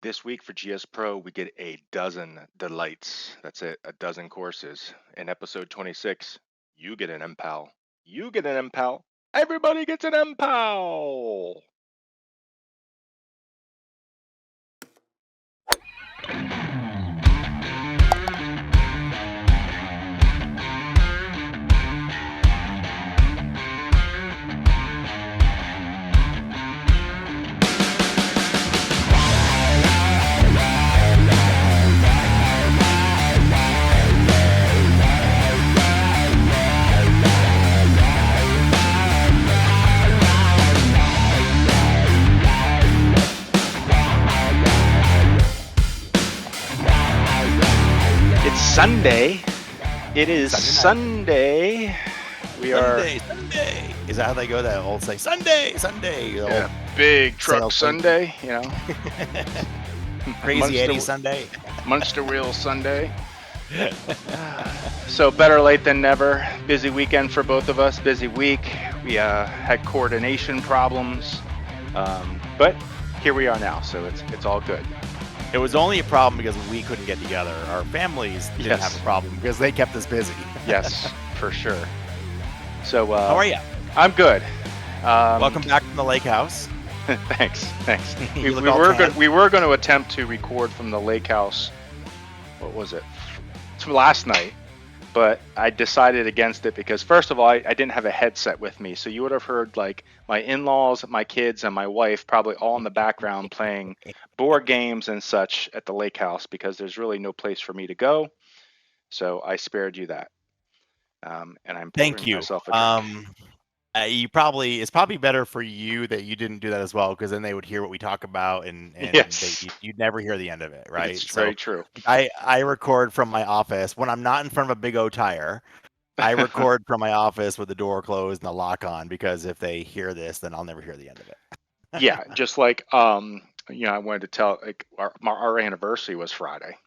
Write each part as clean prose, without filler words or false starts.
This week for GSPro, we get a dozen delights. That's it, a dozen courses. In episode 26, you get an MPoW. You get an MPoW. Everybody gets an MPoW. Sunday. It is Sunday. Sunday. Is that how they go? That old saying, Sunday. Yeah, big truck Sunday, you know. Crazy Eddie Sunday. Monster Wheel Sunday. So better late than never. Busy weekend for both of us. Busy week. We had coordination problems, but here we are now. So it's all good. It was only a problem because we couldn't get together. Our families didn't have a problem because they kept us busy. Yes, for sure. So how are you? I'm good. Welcome back from the lake house. Thanks. We were going to attempt to record from the lake house. What was it? It's last night, but I decided against it because first of all, I didn't have a headset with me, so you would have heard like my in-laws, my kids, and my wife probably all in the background playing board games and such at the lake house because there's really no place for me to go. So I spared you that. And I'm thank you. Myself a drink. It's probably better for you that you didn't do that as well, because then they would hear what we talk about and yes. you'd never hear the end of it, right? It's very true. I record from my office when I'm not in front of a big O tire. I record from my office with the door closed and the lock on, because if they hear this, then I'll never hear the end of it. Yeah, just like I wanted to tell, like our anniversary was Friday,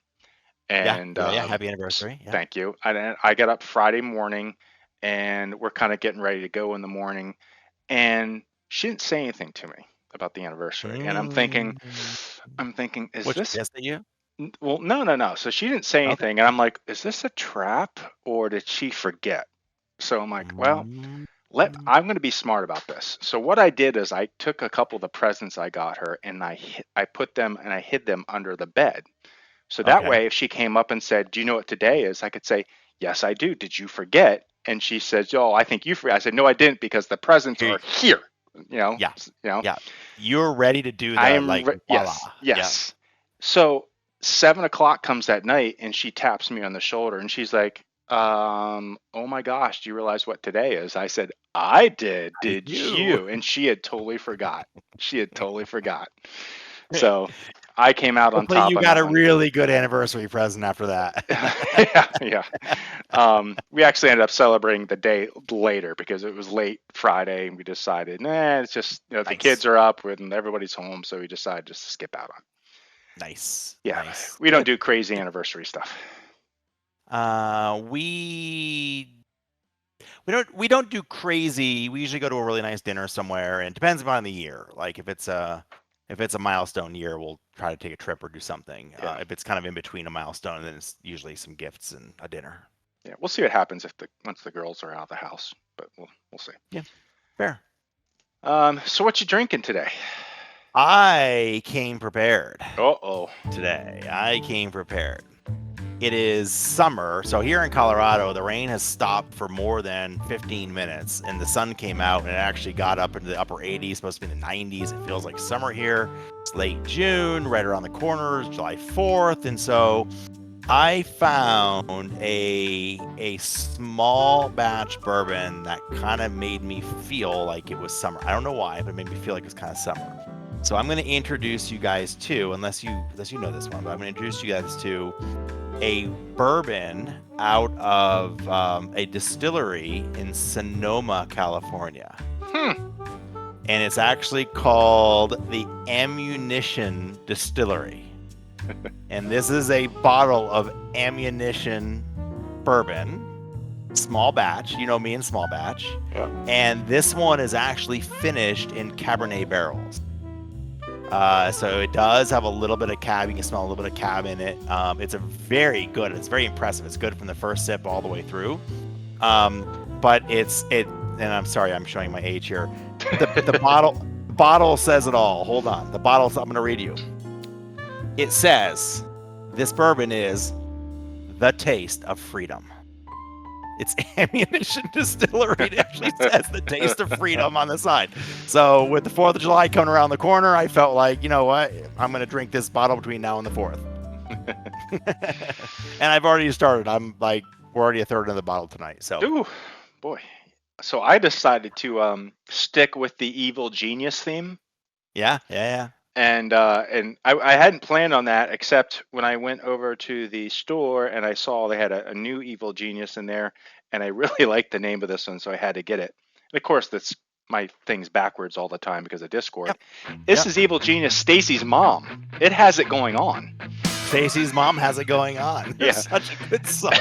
and happy anniversary. Yeah. Thank you. I got up Friday morning, and we're kind of getting ready to go in the morning, and she didn't say anything to me about the anniversary, and I'm thinking, is this? Yes, to you? Well, no. So she didn't say anything, and I'm like, is this a trap or did she forget? So I'm like, well, I'm going to be smart about this. So what I did is I took a couple of the presents I got her, and I put them and I hid them under the bed. So that way, if she came up and said, "Do you know what today is?" I could say, "Yes, I do. Did you forget?" And she says, "Oh, I think you forgot." I said, "No, I didn't, because the presents are here." Yeah. You're ready to do that. I am. Yes. Yeah. So 7:00 comes that night, and she taps me on the shoulder, and she's like, "Oh my gosh, do you realize what today is?" I said, "I did. Did you?" And she had totally forgot. So I came out on top. You got a really good anniversary present after that. Yeah. We actually ended up celebrating the day later because it was late Friday, and we decided, it's just the kids are up and everybody's home, so we decided just to skip out on. Nice. Yeah. Nice. We don't do crazy anniversary stuff. We don't do crazy. We usually go to a really nice dinner somewhere, and it depends upon the year. Like if it's a milestone year, we'll try to take a trip or do something. Yeah. If it's kind of in between a milestone, then it's usually some gifts and a dinner. Yeah, we'll see what happens once the girls are out of the house, but we'll see. Yeah, fair. So what you drinking today? I came prepared. Today I came prepared. It is summer, so here in Colorado, the rain has stopped for more than 15 minutes, and the sun came out, and it actually got up into the upper 80s, supposed to be in the 90s. It feels like summer here. It's late June, right around the corner, it's July 4th, and so I found a small batch bourbon that kind of made me feel like it was summer. I don't know why, but it made me feel like it was kind of summer. So I'm going to introduce you guys to, unless you know this one, but I'm going to introduce you guys to a bourbon out of a distillery in Sonoma, California. And it's actually called the Ammunition Distillery. And this is a bottle of ammunition bourbon, small batch. You know me and small batch. Yeah. And this one is actually finished in Cabernet barrels. So it does have a little bit of cab. You can smell a little bit of cab in it. It's a very good. It's very impressive. It's good from the first sip all the way through. But and I'm sorry, I'm showing my age here. The bottle says it all. Hold on. The bottle, I'm going to read you. It says, this bourbon is the taste of freedom. It's Ammunition Distillery. It actually says the taste of freedom on the side. So with the 4th of July coming around the corner, I felt like, you know what? I'm going to drink this bottle between now and the 4th. And I've already started. We're already a third of the bottle tonight. So, ooh, boy. So I decided to stick with the Evil Genius theme. Yeah. And I hadn't planned on that, except when I went over to the store and I saw they had a new Evil Genius in there, and I really liked the name of this one, so I had to get it. And of course, that's my thing's backwards all the time because of Discord. Yep. This is Evil Genius Stacy's mom. It has it going on. Stacy's mom has it going on. Yeah. Such a good song.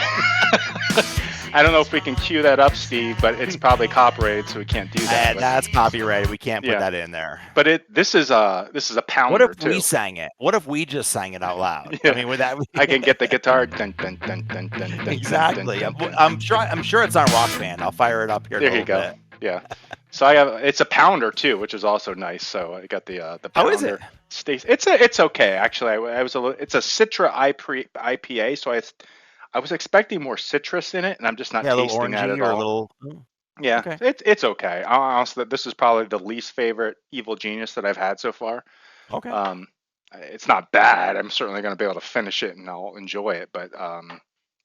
I don't know if we can cue that up, Steve, but it's probably copyrighted, so we can't do that. That's copyrighted. We can't put that in there. But this is a pounder. What if too. we sang it? What if we just sang it out loud? Yeah. I mean, with that, I can get the guitar. Dun, dun, dun, dun, dun, dun, exactly. Dun, dun, dun, I'm sure it's on Rock Band. I'll fire it up here. There you go. Bit. Yeah. So it's a pounder too, which is also nice. So I got the pounder. How is it? It's okay actually. It's a Citra IPA, so I was expecting more citrus in it, and I'm just not tasting that at all. Yeah, okay. It's okay. Honestly, this is probably the least favorite Evil Genius that I've had so far. Okay. It's not bad. I'm certainly going to be able to finish it, and I'll enjoy it. But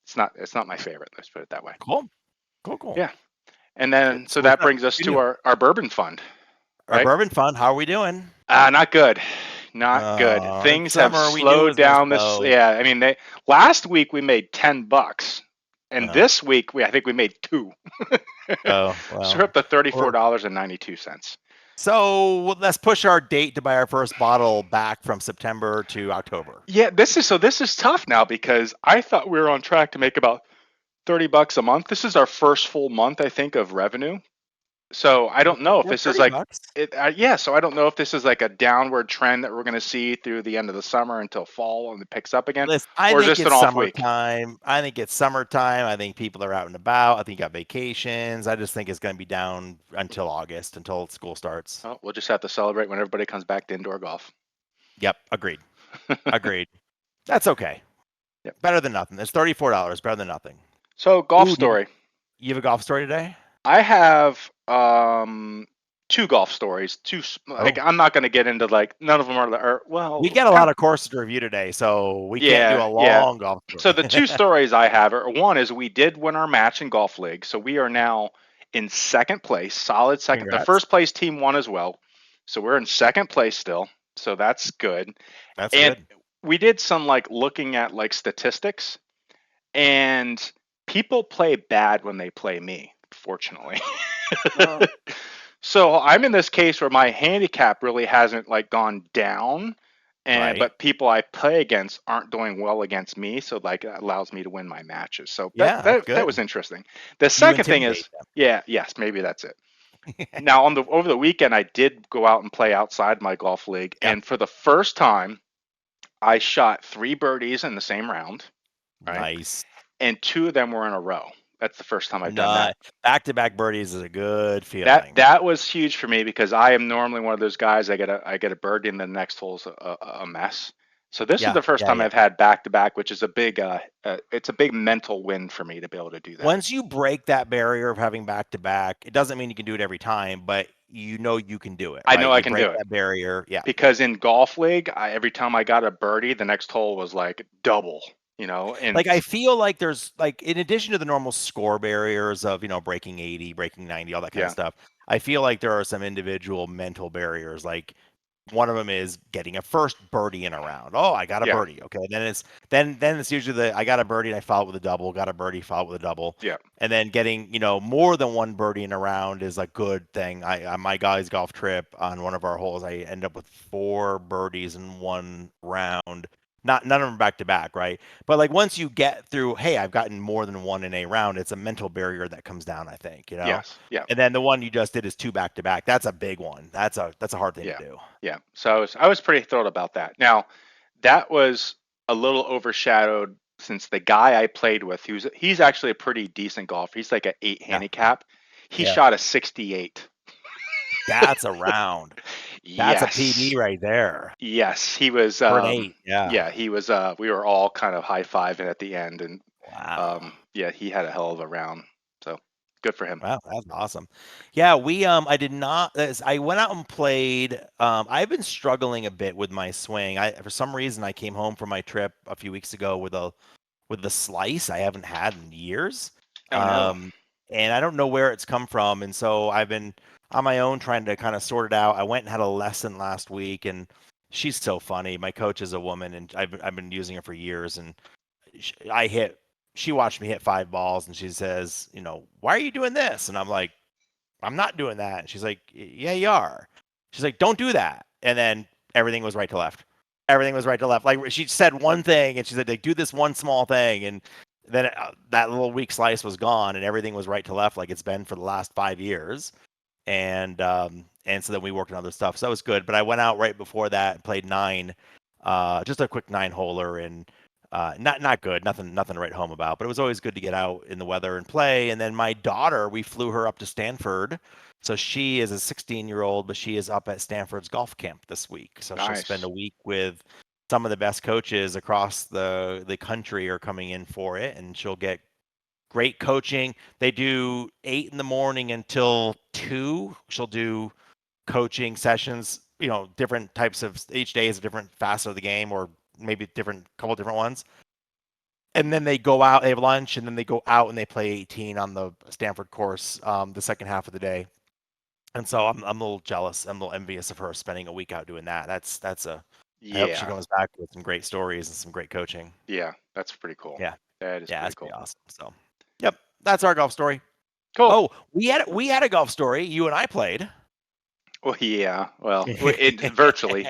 it's not my favorite. Let's put it that way. Cool. Yeah. And then so that brings us to our bourbon fund. Right? Our bourbon fund. How are we doing? Not good. Not good. Things have slowed down this. Yeah, I mean, last week we made $10, and this week I think we made $2. Well. So we're up to $34.92. So let's push our date to buy our first bottle back from September to October. Yeah, this is tough now because I thought we were on track to make about $30 a month. This is our first full month, I think, of revenue. So I don't know if this is like so I don't know if this is like a downward trend that we're going to see through the end of the summer until fall and it picks up again. Listen, I think it's summertime. I think it's summertime. I think people are out and about. I think you got vacations. I just think it's going to be down until August, until school starts. Oh, we'll just have to celebrate when everybody comes back to indoor golf. Yep, agreed. Agreed. That's okay. Yep. Better than nothing. It's $34. Better than nothing. So golf story. You have a golf story today? I have 2 golf stories. I'm not going to get into none of them are we get a lot of courses to review today, so we can't do a long golf story. So the 2 stories I have are, one is we did win our match in golf league, so we are now in second place, solid second. Congrats. The first place team won as well, so we're in second place still. So that's good. That's good. We did some looking at statistics, and people play bad when they play me. Fortunately. So I'm in this case where my handicap really hasn't gone down, but people I play against aren't doing well against me, so it allows me to win my matches. So that was interesting. The second thing is maybe that's it. Now over the weekend I did go out and play outside my golf league, and for the first time I shot 3 birdies in the same round. Right? Nice. And 2 of them were in a row. That's the first time I've done that. Back-to-back birdies is a good feeling. That was huge for me because I am normally one of those guys. I get a birdie and the next hole's a mess. So this is the first time I've had back-to-back, which is a big mental win for me to be able to do that. Once you break that barrier of having back-to-back, it doesn't mean you can do it every time, but you can do it. Right? I know I can do it. That barrier, Because in golf league, every time I got a birdie, the next hole was double. And I feel like there's in addition to the normal score barriers of breaking 80, breaking 90, all that kind of stuff, I feel like there are some individual mental barriers. One of them is getting a first birdie in a round. Oh, I got a birdie. Okay, then it's usually I got a birdie and I follow it with a double. Got a birdie, follow it with a double. Yeah, and then getting more than one birdie in a round is a good thing. On my guys' golf trip on one of our holes, I end up with 4 birdies in one round. None of them back to back, right? But like once you get through, hey, I've gotten more than one in a round, it's a mental barrier that comes down, I think, Yes. Yeah. And then the one you just did is 2 back to back. That's a big one. That's a hard thing Yeah. to do. Yeah. So I was pretty thrilled about that. Now, that was a little overshadowed since the guy I played with, he's actually a pretty decent golfer. He's like an 8 handicap. He shot a 68. That's a round. That's a PB Yes. right there. Yes, he was. For an 8, Yeah, he was. We were all kind of high-fiving at the end, and wow. yeah, he had a hell of a round. So good for him. Wow, that's awesome. Yeah, we I did not I went out and played. I've been struggling a bit with my swing. For some reason I came home from my trip a few weeks ago with the slice I haven't had in years. Oh no. And I don't know where it's come from. And so I've been on my own trying to kind of sort it out. I went and had a lesson last week, and she's so funny. My coach is a woman, and I've been using her for years. And she watched me hit 5 balls, and she says, why are you doing this? And I'm like, I'm not doing that. And she's like, yeah, you are. She's like, don't do that. And then everything was right to left. Everything was right to left. Like she said one thing, and she said, like, do this one small thing, and then that little weak slice was gone, and everything was right to left, like it's been for the last 5 years. And so then we worked on other stuff. So that was good. But I went out right before that and played 9, just a quick 9-holer, and not good, nothing to write home about. But it was always good to get out in the weather and play. And then my daughter, we flew her up to Stanford. So she is a 16-year-old, but she is up at Stanford's golf camp this week. So Nice. She'll spend a week with some of the best coaches across the country are coming in for it, and she'll get great coaching. They do 8 in the morning until 2. She'll do coaching sessions, different types of, each day is a different facet of the game, or maybe couple different ones. And then they go out, they have lunch, and then they go out and they play 18 on the Stanford course the second half of the day. And so I'm a little jealous. I'm a little envious of her spending a week out doing that. I hope she comes back with some great stories and some great coaching. Yeah, that's pretty cool. Yeah. That is that's pretty cool. Awesome. So, yep, that's our golf story. Cool. Oh, we had a golf story. You and I played. Well, yeah. Well, virtually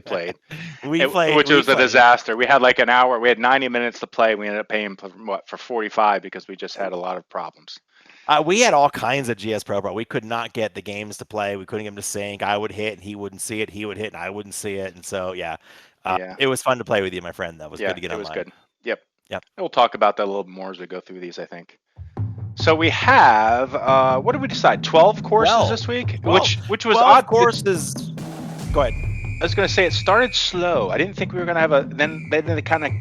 played. Which was a disaster. We had like an hour. We had 90 minutes to play. We ended up paying for 45 because we just had a lot of problems. We had all kinds of GSPro, bro. We could not get the games to play. We couldn't get them to sync. I would hit, and he wouldn't see it. He would hit, and I wouldn't see it. And so, it was fun to play with you, my friend. That was good to get online. It was good. Yep. Yep. We'll talk about that a little more as we go through these, I think. So we have, what did we decide? 12 courses this week? 12. Which was odd. Courses. Go ahead. I was going to say it started slow. I didn't think we were going to have then they kind of,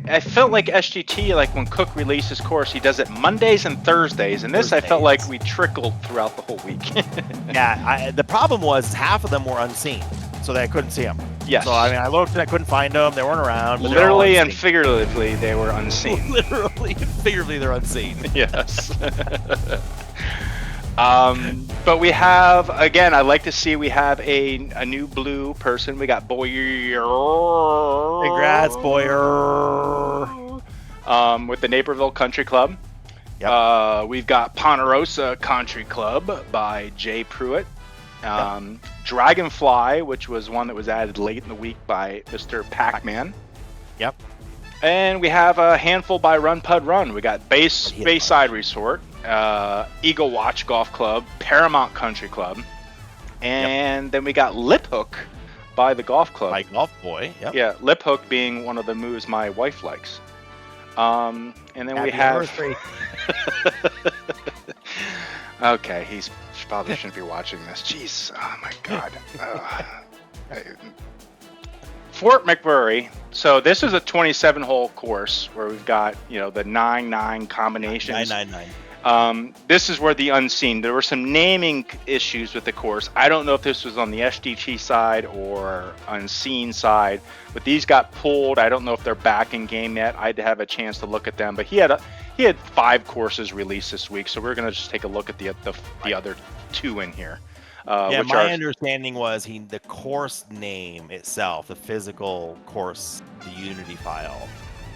I felt like SGT, like when Cook releases course, he does it Mondays and Thursdays. And this, I felt like we trickled throughout the whole week. Yeah, the problem was half of them were unseen, so that I couldn't see them. Yes. So, I looked and I couldn't find them. They weren't around. But literally and figuratively, they were unseen. Literally and figuratively, they're unseen. Yes. But we have, again, I like to see we have a new blue person. We got Boyer. Congrats, Boyer. With the Naperville Country Club. Yep. We've got Ponderosa Country Club by Jay Pruitt. Dragonfly, which was one that was added late in the week by Mr. Pac-Man. Yep. And we have a handful by Run Pud Run. We got Baside Resort, Eagle Watch Golf Club, Paramount Country Club, and then we got Liphook by the Golf Club. My golf boy. Yep. Yeah, Liphook being one of the moves my wife likes. And then we have. Okay, he's probably shouldn't be watching this. Jeez, oh my God. Fort McMurray. So this is a 27-hole course where we've got, the 9-9 combinations. 9-9-9. This is where the unseen. There were some naming issues with the course. I don't know if this was on the SDT side or unseen side, but these got pulled. I don't know if they're back in game yet. I'd have a chance to look at them, but he had 5 courses released this week, so we're going to just take a look at the other 2 in here. My understanding was the course name itself, the physical course, the Unity file,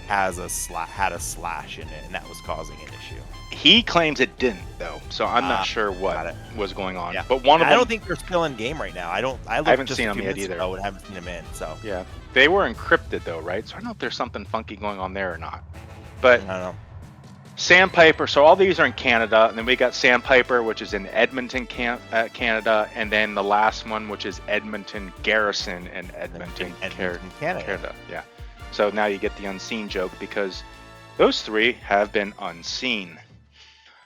had a slash in it, and that was causing an issue. He claims it didn't, though, so I'm not sure what was going on. Yeah. But one of them, I don't think they're still in game right now. I haven't seen them yet either. And haven't seen them in. So yeah, they were encrypted though, right? So I don't know if there's something funky going on there or not. But I don't know. Sandpiper. So all these are in Canada, and then we got Sandpiper, which is in Edmonton, Canada, and then the last one, which is Edmonton Garrison in Edmonton, Canada. Yeah. So now you get the unseen joke because those three have been unseen.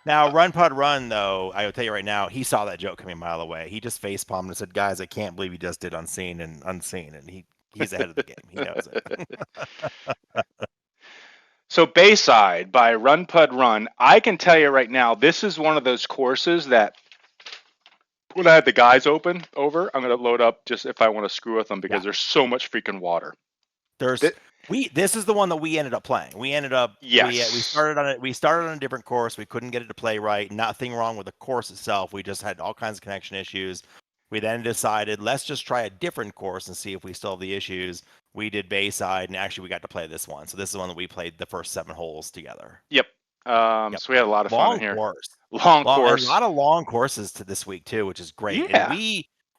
Now, Run Pud Run, though, I will tell you right now, he saw that joke coming a mile away. He just facepalmed and said, "Guys, I can't believe he just did unseen," and he's ahead of the game. He knows it. So Baside by Run Pud Run, I can tell you right now, this is one of those courses that when I had the guys I'm going to load up just if I want to screw with them because there's so much freaking water. This is the one that we ended up playing. We ended up we started on it. We started on a different course. We couldn't get it to play right. Nothing wrong with the course itself. We just had all kinds of connection issues. We then decided let's just try a different course and see if we still have the issues. We did Bayside, and actually we got to play this one. So this is the one that we played the first 7 holes together. Yep. So we had a lot of fun in here. Long course. A lot of long courses to this week too, which is great. Yeah.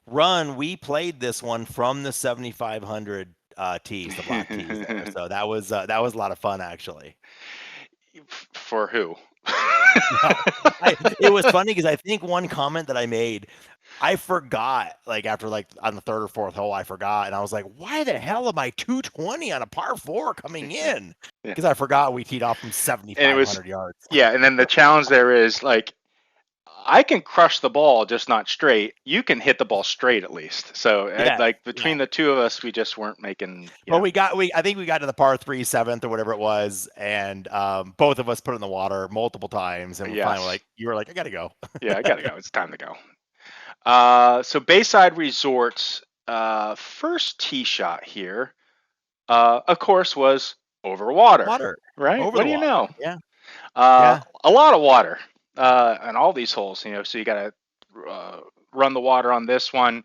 And we played this one from the 7,500 tees, the black tees there. So that was a lot of fun actually. For who? It was funny because I think one comment that I made, I forgot, like after on the 3rd or 4th hole, I forgot, and I was like, "Why the hell am I 220 on a par 4 coming in?" Because I forgot we teed off from 7,500 yards. Yeah, and then the challenge there is like, I can crush the ball, just not straight. You can hit the ball straight at least. So between the two of us, we just weren't making. Well, I think we got to the par 3 7th or whatever it was, and both of us put it in the water multiple times, and finally you were like, I gotta go. Yeah, I gotta go. It's time to go. So Baside Resort's first tee shot here, of course, was over water. Right? What do you know? Yeah. A lot of water. On all these holes, so you got to run the water on this one,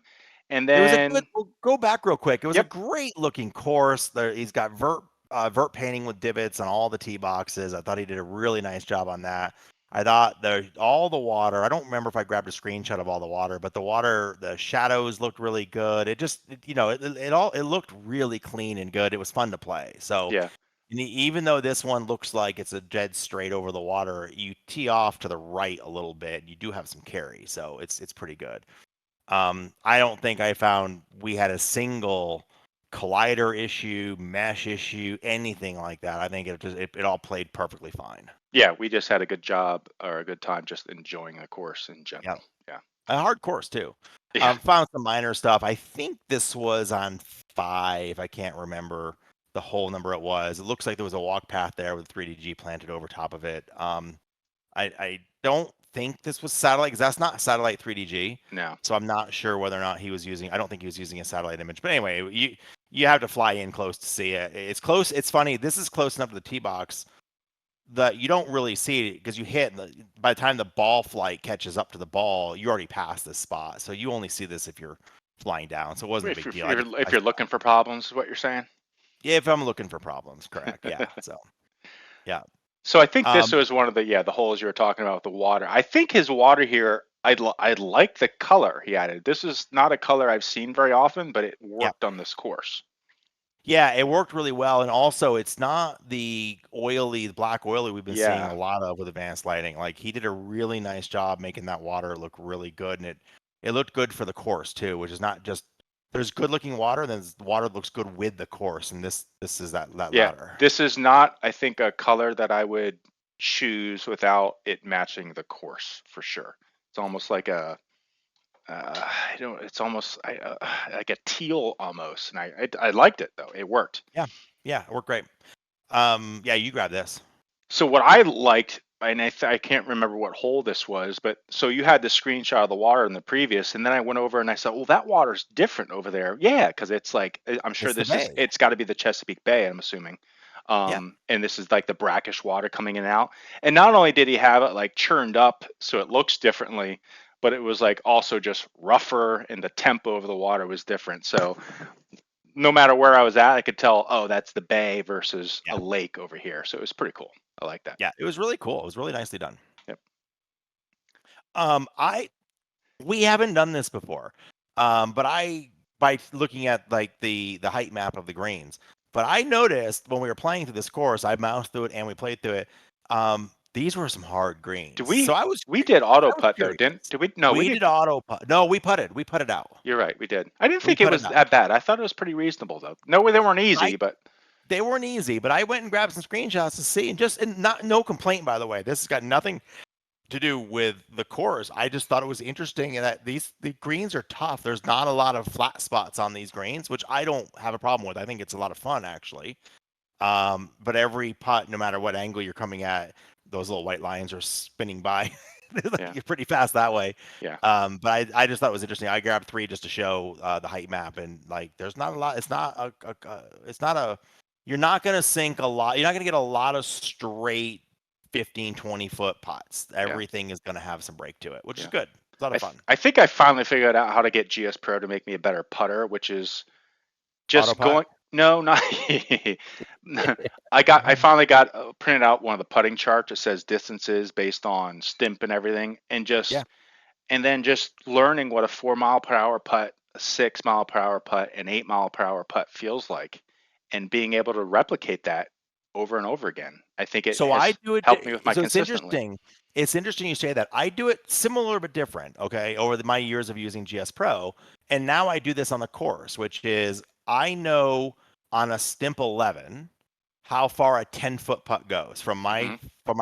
and then we'll go back real quick. It was a great looking course. He's got vert painting with divots on all the tee boxes. I thought he did a really nice job on that. I thought all the water. I don't remember if I grabbed a screenshot of all the water, but the shadows looked really good. It just it looked really clean and good. It was fun to play. So yeah. And even though this one looks like it's a dead straight over the water, you tee off to the right a little bit. You do have some carry, so it's pretty good. I don't think I found we had a single collider issue, mesh issue, anything like that. I think it all played perfectly fine. Yeah, we just had a good job or a good time just enjoying the course in general. Yeah. A hard course too. Yeah. Found some minor stuff. I think this was on 5. I can't remember the whole number it was. It looks like there was a walk path there with 3DG planted over top of it. I don't think this was satellite because that's not satellite 3DG. No. So I'm not sure whether or not he was using. I don't think he was using a satellite image. But anyway, you have to fly in close to see it. It's close. It's funny. This is close enough to the tee box that you don't really see it because you hit. By the time the ball flight catches up to the ball, you already passed this spot. So you only see this if you're flying down. So it wasn't a big deal. If you're looking for problems, is what you're saying? Yeah, if I'm looking for problems, correct. Yeah. So, yeah. So I think this was one of the holes you were talking about with the water. I think his water here, I like the color he added. This is not a color I've seen very often, but it worked on this course. Yeah, it worked really well, and also it's not the black oily we've been seeing a lot of with advanced lighting. Like he did a really nice job making that water look really good, and it looked good for the course too, which is not just. There's good looking water, and then the water looks good with the course, and this is that latter. This is not, I think, a color that I would choose without it matching the course for sure. It's almost like it's almost like a teal almost, and I liked it though. It worked. Yeah, it worked great. You grab this. So what I liked. And I can't remember what hole this was, but so you had the screenshot of the water in the previous, and then I went over and I said, well, that water's different over there. Yeah, because it's like, I'm sure it's got to be the Chesapeake Bay, I'm assuming. And this is like the brackish water coming in and out. And not only did he have it like churned up so it looks differently, but it was like also just rougher and the tempo of the water was different. So no matter where I was at, I could tell, oh, that's the bay versus Yeah. a lake over here. So it was pretty cool. I like that. Yeah, it was really cool. It was really nicely done. Yep. We haven't done this before, but by looking at like the height map of the greens, but I noticed when we were playing through this course, I moused through it and we played through it. These were some hard greens. So we did auto I was putt though, curious. did we? No, we We did. did auto putt. No, we putted. We putted out. You're right, we did. I didn't We think it putted was out. that bad. I thought it was pretty reasonable though. No, they weren't easy, but They weren't easy, but I went and grabbed some screenshots to see, and no complaint, by the way. This has got nothing to do with the course. I just thought it was interesting that the greens are tough. There's not a lot of flat spots on these greens, which I don't have a problem with. I think it's a lot of fun actually. But every putt, no matter what angle you're coming at, those little white lines are spinning by. You're pretty fast that way. Yeah. But I just thought it was interesting. I grabbed 3 just to show the height map, and like there's not a lot. It's not a you're not going to sink a lot. You're not going to get a lot of straight 15, 20 foot putts. Everything is going to have some break to it, which is good. It's a lot of fun. I think I finally figured out how to get GSPro to make me a better putter, which is just going. No, not. I finally got printed out one of the putting charts that says distances based on stimp and everything, and then just learning what a 4 mile per hour putt, a 6 mile per hour putt, an 8 mile per hour putt feels like, and being able to replicate that over and over again. I think it helped me with my consistently. It's interesting you say that. I do it similar but different, okay, over my years of using GSPro. And now I do this on the course, which is I know on a stimp 11 how far a 10-foot putt goes from my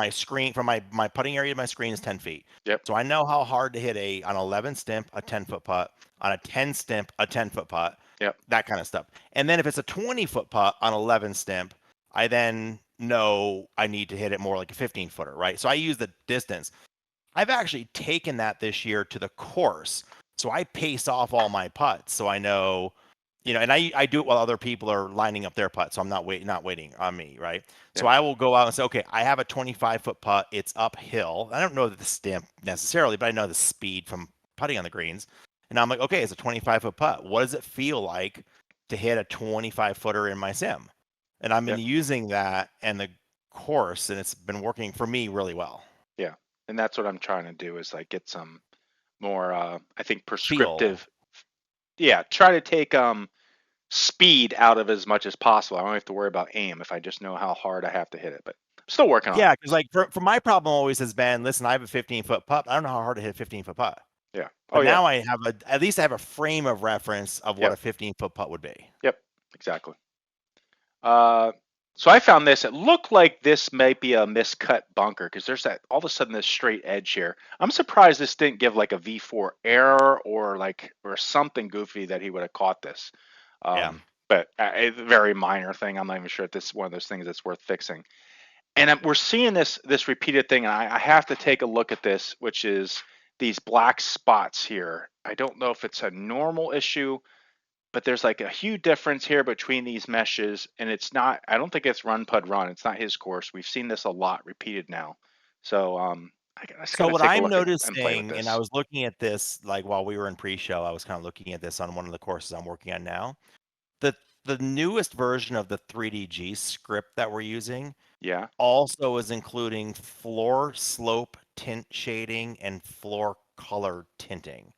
screen, from my putting area to my screen is 10 feet. Yep. So I know how hard to hit on 11 stimp, a 10-foot putt, on a 10 stimp, a 10-foot putt. Yep. That kind of stuff. And then if it's a 20-foot putt on 11 stimp, I then know I need to hit it more like a 15-footer, right? So I use the distance. I've actually taken that this year to the course. So I pace off all my putts. So I know, and I do it while other people are lining up their putts. So I'm not waiting on me, right? Yeah. So I will go out and say, okay, I have a 25-foot putt. It's uphill. I don't know the stimp necessarily, but I know the speed from putting on the greens. And I'm like, okay, it's a 25-foot putt. What does it feel like to hit a 25-footer in my sim? And I've been using that and the course, and it's been working for me really well. Yeah, and that's what I'm trying to do is like get some more, I think, prescriptive. Feel. Yeah, try to take speed out of as much as possible. I don't have to worry about aim if I just know how hard I have to hit it. But I'm still working on it. Yeah, because like for my problem always has been, listen, I have a 15-foot putt. I don't know how hard to hit a 15-foot putt. Yeah. But now I have at least I have a frame of reference of what a 15-foot putt would be. Yep, exactly. So I found this. It looked like this might be a miscut bunker because there's all of a sudden this straight edge here. I'm surprised this didn't give like a V4 error or something goofy that he would have caught this. But a very minor thing. I'm not even sure if this is one of those things that's worth fixing. And we're seeing this repeated thing, and I have to take a look at this, which is these black spots here. I don't know if it's a normal issue, but there's like a huge difference here between these meshes, and it's not, I don't think it's run pud run. It's not his course. We've seen this a lot repeated now. So so what I'm noticing, and I was looking at this like while we were in pre-show, I was kind of looking at this on one of the courses I'm working on now. The newest version of the 3DG script that we're using also is including floor slope tint shading and floor color tinting.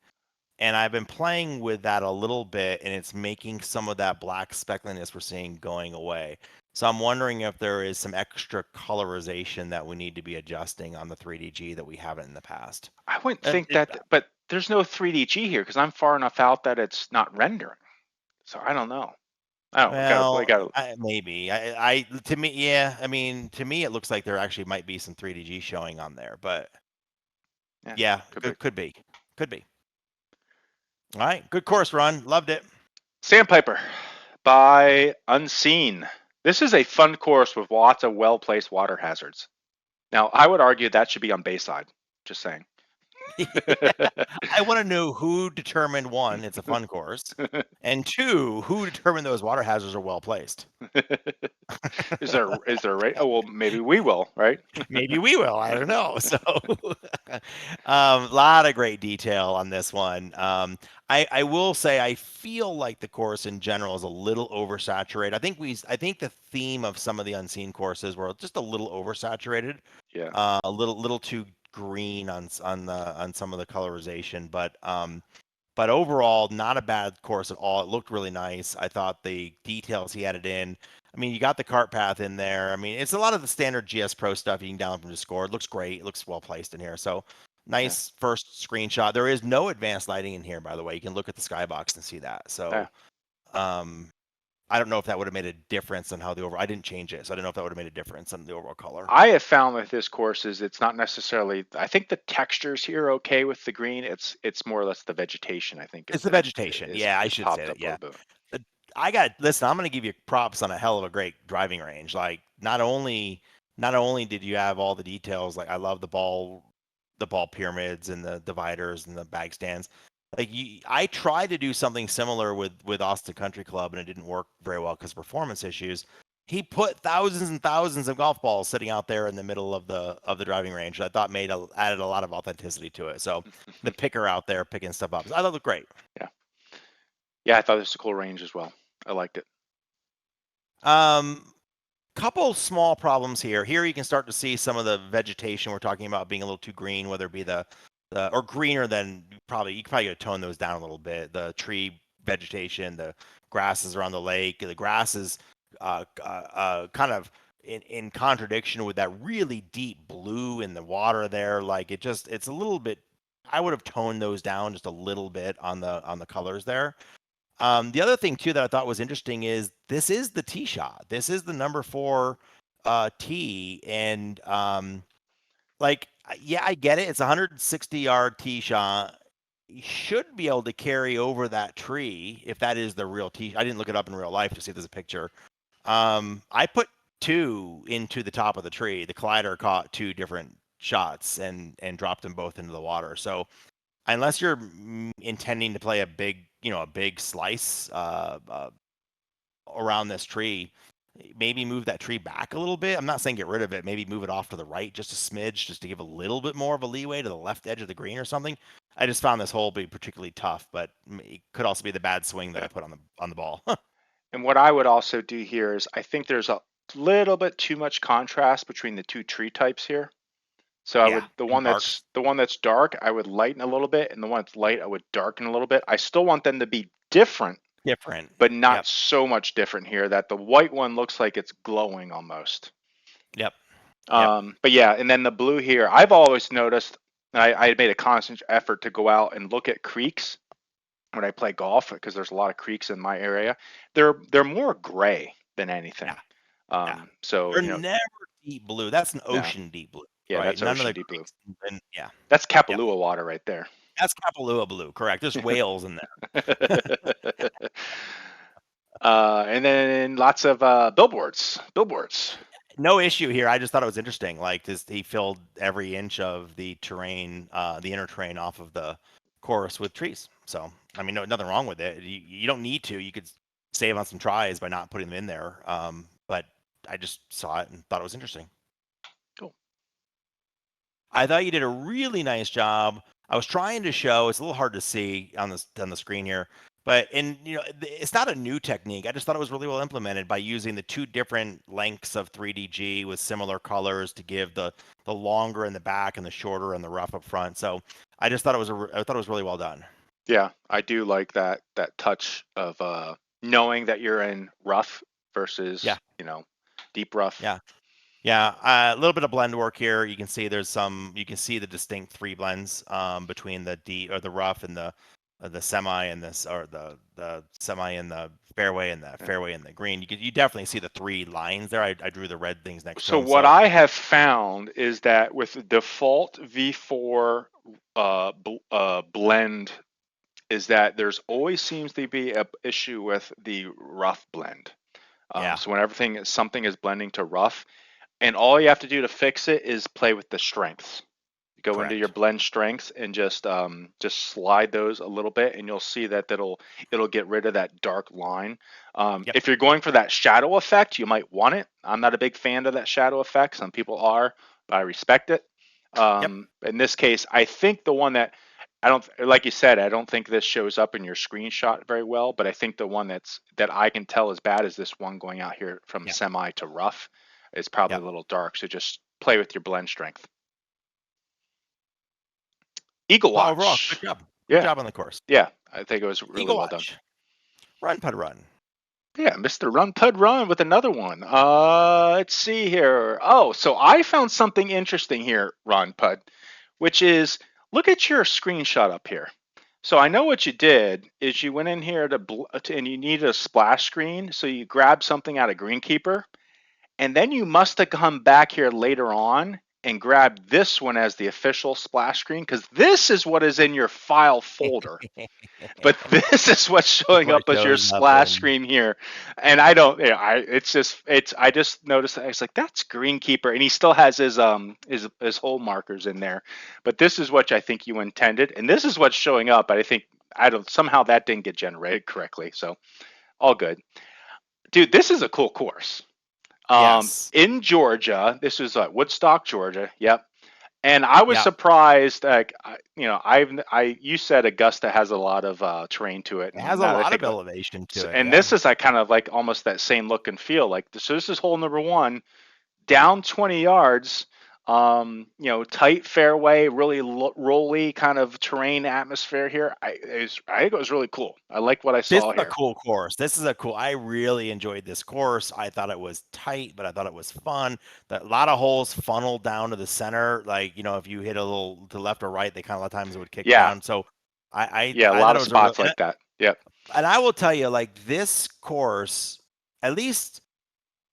And I've been playing with that a little bit, and it's making some of that black speckliness we're seeing going away. So I'm wondering if there is some extra colorization that we need to be adjusting on the 3DG that we haven't in the past. I wouldn't think that, but there's no 3DG here because I'm far enough out that it's not rendering. So I don't know. Maybe. To me, yeah. I mean, to me, it looks like there actually might be some 3DG showing on there, but yeah, could be. All right, good course run. Loved it. Sandpiper by Unseen. This is a fun course with lots of well-placed water hazards. Now, I would argue that should be on Baside. Just saying. I want to know who determined, one, it's a fun course, and two, who determined those water hazards are well placed. Is there right? Oh well, maybe we will, right? Maybe we will. I don't know. So, a lot of great detail on this one. I will say I feel like the course in general is a little oversaturated. I think the theme of some of the unseen courses were just a little oversaturated. Yeah. A little too green on some of the colorization, but overall, not a bad course at all. It looked really nice. I thought the details he added in. I mean, you got the cart path in there. I mean, it's a lot of the standard GSPro stuff you can download from Discord. It looks great. It looks well placed in here. So nice first screenshot. There is no advanced lighting in here, by the way. You can look at the skybox and see that. So I don't know if that would have made a difference on how the overall. I didn't change it, so I don't know if that would have made a difference on the overall color. I have found with this course is it's not necessarily. I think the textures here are okay with the green. It's more or less the vegetation. I think it's the vegetation. Yeah, I should say that. Yeah. Listen, I'm going to give you props on a hell of a great driving range. Like not only did you have all the details, like I love the ball pyramids and the dividers and the bag stands. Like I tried to do something similar with Austin Country Club and it didn't work very well because of performance issues. He put thousands and thousands of golf balls sitting out there in the middle of the driving range. I thought added a lot of authenticity to it. So the picker out there picking stuff up, I thought it looked great. Yeah, I thought this was a cool range as well. I liked it. Couple small problems here. Here you can start to see some of the vegetation we're talking about being a little too green, whether it be the or greener than you could probably got to tone those down a little bit. The tree vegetation, the grasses around the lake, the grass is kind of in contradiction with that really deep blue in the water there. Like it's a little bit. I would have toned those down just a little bit on the colors there. The other thing too that I thought was interesting is this is the tee shot. This is the number 4 tee, and yeah, I get it. It's a 160-yard tee shot. You should be able to carry over that tree if that is the real tee. I didn't look it up in real life to see if there's a picture. I put 2 into the top of the tree. The collider caught 2 different shots and dropped them both into the water. So unless you're intending to play a big slice around this tree, maybe move that tree back a little bit. I'm not saying get rid of it. Maybe move it off to the right just a smidge, just to give a little bit more of a leeway to the left edge of the green or something. I just found this hole be particularly tough, but it could also be the bad swing that I put on the ball. And what I would also do here is I think there's a little bit too much contrast between the 2 tree types here. So I would the one that's dark, I would lighten a little bit, and the one that's light, I would darken a little bit. I still want them to be different, but not so much different here that the white one looks like it's glowing almost. Yep. But yeah, and then the blue here, I've always noticed. I made a conscious effort to go out and look at creeks when I play golf because there's a lot of creeks in my area. They're more gray than anything. So they're never deep blue. That's an ocean deep blue. Yeah, right? That's ocean deep blue. That's Kapalua water right there. That's Kapalua blue, correct. There's whales in there. And then lots of billboards. No issue here. I just thought it was interesting. Like he filled every inch of the terrain, the inner terrain off of the course with trees. So, I mean, nothing wrong with it. You don't need to. You could save on some tries by not putting them in there. But I just saw it and thought it was interesting. I thought you did a really nice job. I was trying to show, it's a little hard to see on the screen here, but it's not a new technique. I just thought it was really well implemented by using the 2 different lengths of 3DG with similar colors to give the longer in the back and the shorter and the rough up front. So I just thought it was really well done. Yeah, I do like that touch of knowing that you're in rough versus deep rough. Yeah, a little bit of blend work here. You can see you can see the distinct 3 blends between the deep or the rough and the semi and the semi and the fairway and the fairway and the green. You definitely see the 3 lines there. I drew the red things next to them. So what I have found is that with the default V4 blend is that there's always seems to be an issue with the rough blend. So when something is blending to rough, and all you have to do to fix it is play with the strengths. You go into your Correct. blend strength and just slide those a little bit, and you'll see that it'll get rid of that dark line. Yep. If you're going for that shadow effect, you might want it. I'm not a big fan of that shadow effect. Some people are, but I respect it. Yep. In this case, I think the one that I don't like you said, I don't think this shows up in your screenshot very well, but I think the one that I can tell is bad is this one going out here from Yep. semi to rough. It's probably Yep. a little dark, so just play with your blend strength. Eagle But overall, good Watch. job. Good Yeah, job on the course. yeah, I think it was really Eagle well done. Watch. Run, Pud, run. Yeah, Mr. Run Pud Run with another one. Let's see here. Oh, so I found something interesting here, Ron Pud, which is look at your screenshot up here. So I know what you did is you went in here and you needed a splash screen, so you grabbed something out of Greenkeeper, and then you must have come back here later on and grabbed this one as the official splash screen because this is what is in your file folder. But this is what's showing What up as your shows up splash in screen here, and I don't. I just noticed that it's like that's Greenkeeper, and he still has his hole markers in there. But this is what I think you intended, and this is what's showing up. But I think I don't somehow that didn't get generated correctly, so all good, dude. This is a cool course. yes. In Georgia, this is Woodstock, Georgia. Yep. And I was Yep. surprised, like you said Augusta has a lot of terrain to it, It and has a now that I lot think of about elevation to it. and Yeah. this is like kind of like almost that same look and feel. Like so, this is hole number one, down 20 yards. Tight fairway, really rolly kind of terrain atmosphere here. I think it was really cool. I like what I This saw is a here. cool course. I really enjoyed this course. I thought it was tight, but I thought it was fun. That a lot of holes funneled down to the center. Like, if you hit a little to left or right, they kind of a lot of times would kick Yeah, down. So I yeah, a I lot thought it of was a real spots like that. Yep. and I will tell you, like this course, at least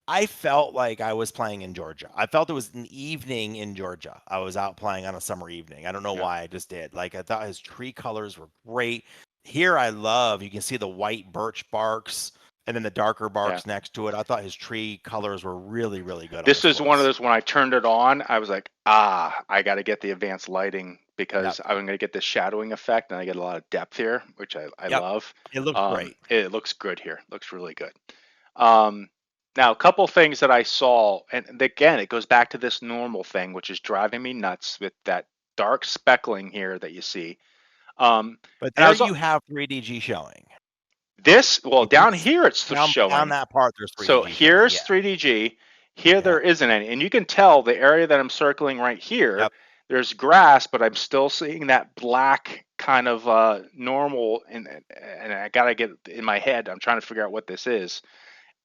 I felt like I was playing in Georgia. I felt it was an evening in Georgia. I was out playing on a summer evening. I don't know Yeah. why I just did. Like I thought his tree colors were great. Here you can see the white birch barks and then the darker Yeah. barks next to it. I thought his tree colors were really, really good on This this is one of course. those when I turned it on, I was like, I got to get the advanced lighting Yep. because I'm going to get the shadowing effect and I get a lot of depth here, which I Yep. love. It looks great. It looks good here. Looks really good. Um, Now, a couple things that I saw, and again, it goes back to this normal thing, which is driving me nuts with that dark speckling here that you see. But And I there was you have 3DG showing. well, If you down here it's down showing. that part, there's So 3DG showing. here's Yeah. 3DG. Here Yeah. there isn't any. And you can tell the area that I'm circling right here, Yep. there's grass, but I'm still seeing that black kind of normal. And I got to get in my head. I'm trying to figure out what this is.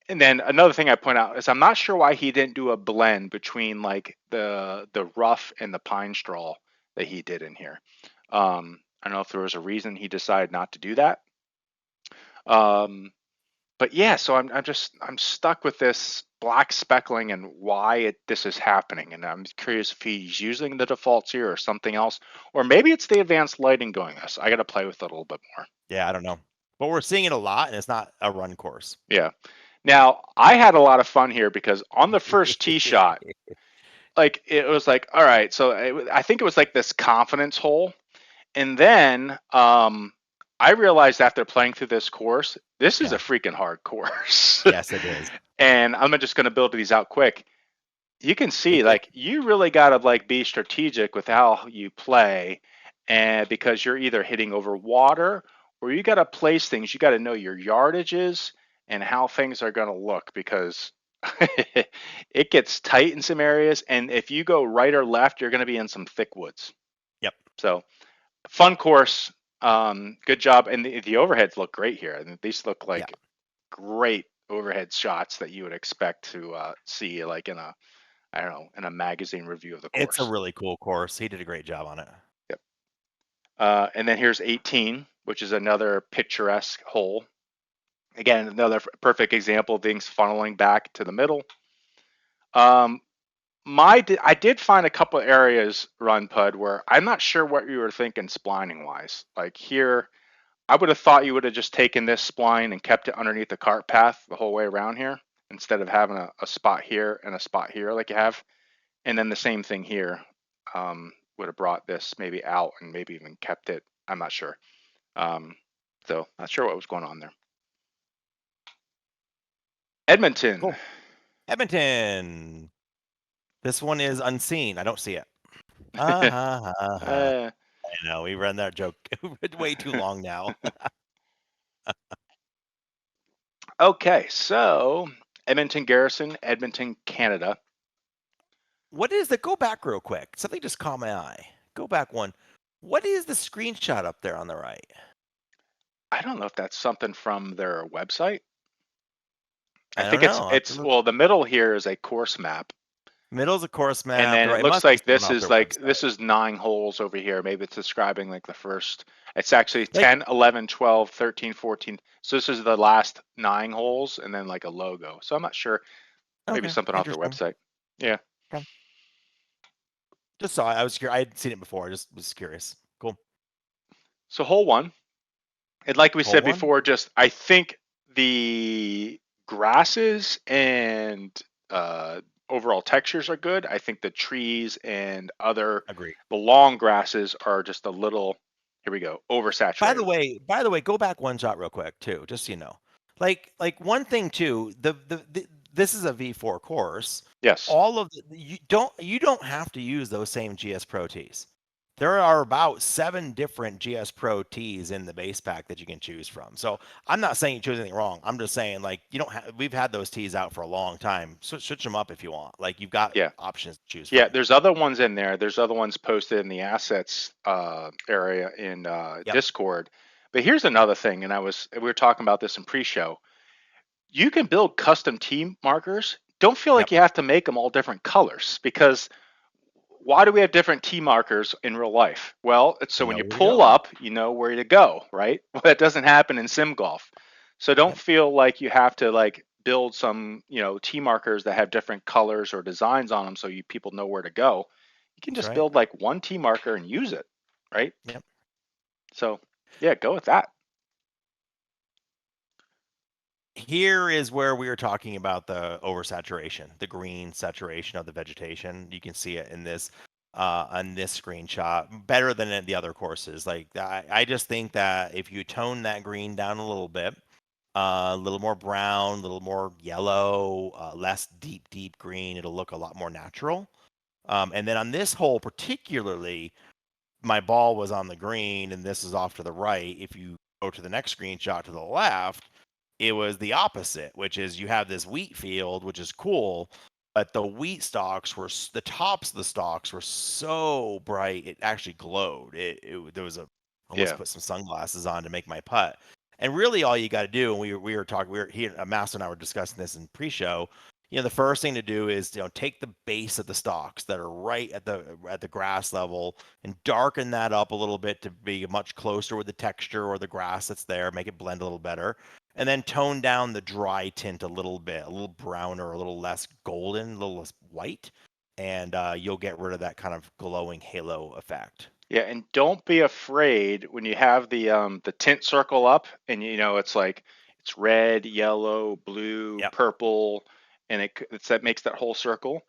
And then another thing I point out is I'm not sure why he didn't do a blend between like the rough and the pine straw that he did in here. I don't know if there was a reason he decided not to do that. Um, but yeah, so I'm stuck with this black speckling and why this is happening, and I'm curious if he's using the defaults here or something else, or maybe it's the advanced lighting going this. I got to play with it a little bit more. Yeah, I don't know. But we're seeing it a lot and it's not a run course. Yeah. Now I had a lot of fun here because on the first tee shot, like it was like, all right, so I think it was like this confidence hole, and then I realized after playing through this course, this is a Yeah. freaking hard course. Yes, it is. And I'm just going to build these out quick. You can see It like you really got to like be strategic with how you play, and because you're either hitting over water or you got to place things, you got to know your yardages and how things are going to look because it gets tight in some areas, and if you go right or left, you're going to be in some thick woods. Yep. So fun course. Good job, and the overheads look great here. I mean, these look Yeah. like great overhead shots that you would expect to see like in a I don't know in a magazine review of the It's a course. really cool course. He did a great job on it. Yep. And then here's 18, which is another picturesque hole. Again, another perfect example of things funneling back to the middle. Um, I did find a couple of areas, Run Pud, where I'm not sure what you were thinking splining wise. Like here, I would have thought you would have just taken this spline and kept it underneath the cart path the whole way around here instead of having a spot here and a spot here like you have. And then the same thing here would have brought this maybe out and maybe even kept it. I'm not sure. So not sure what was going on there. Edmonton. Cool. Edmonton. This one is unseen. I don't see it. I know, we ran that joke way too long now. Okay, so Edmonton Garrison, Edmonton, Canada. What is the, go back real quick. Something just caught my eye. Go back one. What is the screenshot up there on the right? I don't know if that's something from their website. I don't think know. it's well, the middle here is a course map. Middle's a course map. And then right? it looks like this is like website. this is 9 holes over here. Maybe it's describing like the first. It's actually 10, 11, 12, 13, 14. So this is the last 9 holes and then like a logo. So I'm not sure. Maybe something off their website. Yeah. Okay. Just saw it. I was curious. I had seen it before. I just was curious. Cool. So hole 1. And like we said before, just I think the grasses and overall textures are good. I think the trees and the long grasses are just a little, here we go, oversaturated. By the way, go back one shot real quick too, just so you know. Like one thing too, this is a V4 course. Yes. All of you don't have to use those same GSPro tees. There are about 7 different GSPro tees in the base pack that you can choose from. So I'm not saying you choose anything wrong. I'm just saying, like, you don't have, we've had those tees out for a long time. Switch them up if you want. Like, you've got options to choose from. Yeah, there's other ones in there. There's other ones posted in the assets area in Discord. But here's another thing, and we were talking about this in pre-show. You can build custom tee markers. Don't feel like you have to make them all different colors, because why do we have different tee markers in real life? Well, it's so when you pull up, you know where to go, right? Well, that doesn't happen in sim golf. So don't feel like you have to like build some, tee markers that have different colors or designs on them so people know where to go. You can just build like one tee marker and use it, right? Yep. So yeah, go with that. Here is where we were talking about the oversaturation, the green saturation of the vegetation. You can see it in this on this screenshot better than in the other courses. Like I just think that if you tone that green down a little bit, a little more brown, a little more yellow, less deep green, it'll look a lot more natural. And then on this hole particularly, my ball was on the green and this is off to the right. If you go to the next screenshot to the left, it was the opposite, which is you have this wheat field, which is cool, but the wheat stalks were, the tops of the stalks were so bright it actually glowed. There was almost put some sunglasses on to make my putt. And really, all you got to do, and we were talking, Masta and I were discussing this in pre-show. The first thing to do is take the base of the stalks that are right at the grass level and darken that up a little bit to be much closer with the texture or the grass that's there, make it blend a little better. And then tone down the dry tint a little bit, a little browner, a little less golden, a little less white, and you'll get rid of that kind of glowing halo effect. Yeah, and don't be afraid when you have the tint circle up, and it's like it's red, yellow, blue, purple, and that makes that whole circle.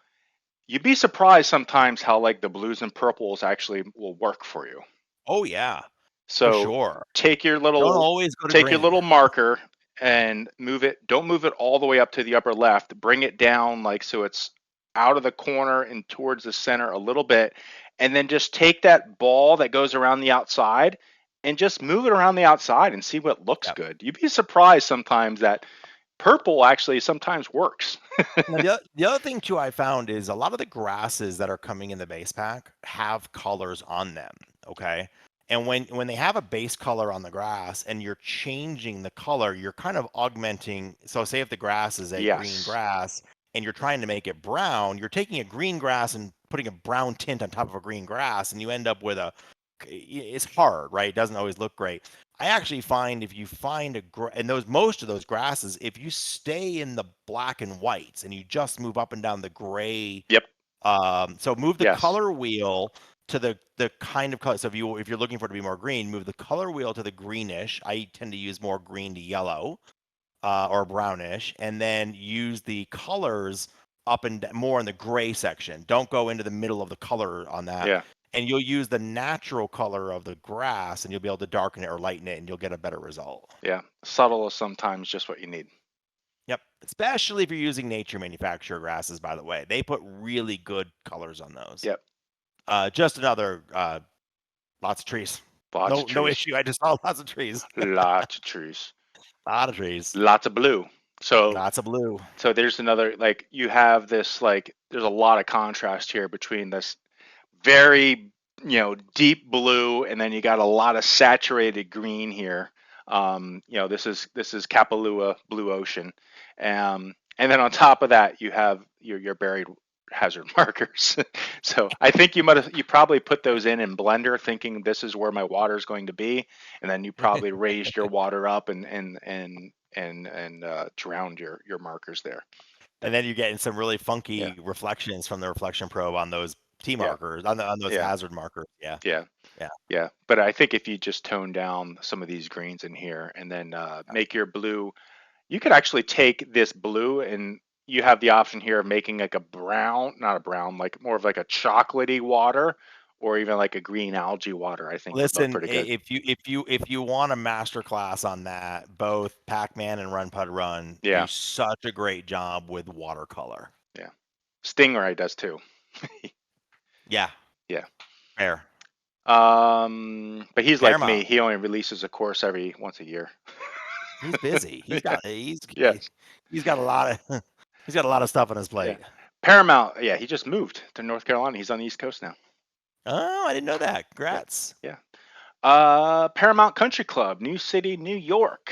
You'd be surprised sometimes how like the blues and purples actually will work for you. Oh yeah. So for sure. Take your little marker and move it. Don't move it all the way up to the upper left. Bring it down like so it's out of the corner and towards the center a little bit. And then just take that ball that goes around the outside and just move it around the outside and see what looks good. You'd be surprised sometimes that purple actually sometimes works. Now, the other thing too I found is a lot of the grasses that are coming in the base pack have colors on them. Okay. And when they have a base color on the grass and you're changing the color, you're kind of augmenting. So say if the grass is a green grass and you're trying to make it brown, you're taking a green grass and putting a brown tint on top of a green grass, and you end up with it's hard, right? It doesn't always look great. I actually find if you find most of those grasses, if you stay in the black and whites and you just move up and down the gray. So move the color wheel to the kind of color. So if you're looking for it to be more green, move the color wheel to the greenish. I tend to use more green to yellow or brownish, and then use the colors up and more in the gray section. Don't go into the middle of the color on that. and you'll use the natural color of the grass, and you'll be able to darken it or lighten it, and you'll get a better result. Yeah, subtle is sometimes just what you need. Yep, especially if you're using nature manufacturer grasses. By the way, they put really good colors on those. Yep. Just another lots of trees. No issue. I just saw lots of trees. Lots of trees. Lot of trees. Lots of blue. So lots of blue. So there's another, like, you have this, like, there's a lot of contrast here between this very, deep blue, and then you got a lot of saturated green here. This is Kapalua blue ocean, and then on top of that you have your buried hazard markers. So I think you probably put those in Blender thinking this is where my water is going to be, and then you probably raised your water up and drowned your markers there. And then you're getting some really funky reflections from the reflection probe on those T markers, on those hazard markers. Yeah. But I think if you just tone down some of these greens in here and then make your blue, you could actually take this blue, and you have the option here of making like not a brown, like more of like a chocolatey water, or even like a green algae water. I think. Listen, pretty good. if you want a master class on that, both Pac-Man and Run Pud Run do such a great job with watercolor. Yeah, Stingray does too. Yeah. Fair. But he's Paramount. Like me. He only releases a course once a year. He's busy. He's got a lot of stuff on his plate. Yeah. Paramount. Yeah, he just moved to North Carolina. He's on the East Coast now. Oh, I didn't know that. Congrats. Yeah. Paramount Country Club, New City, New York.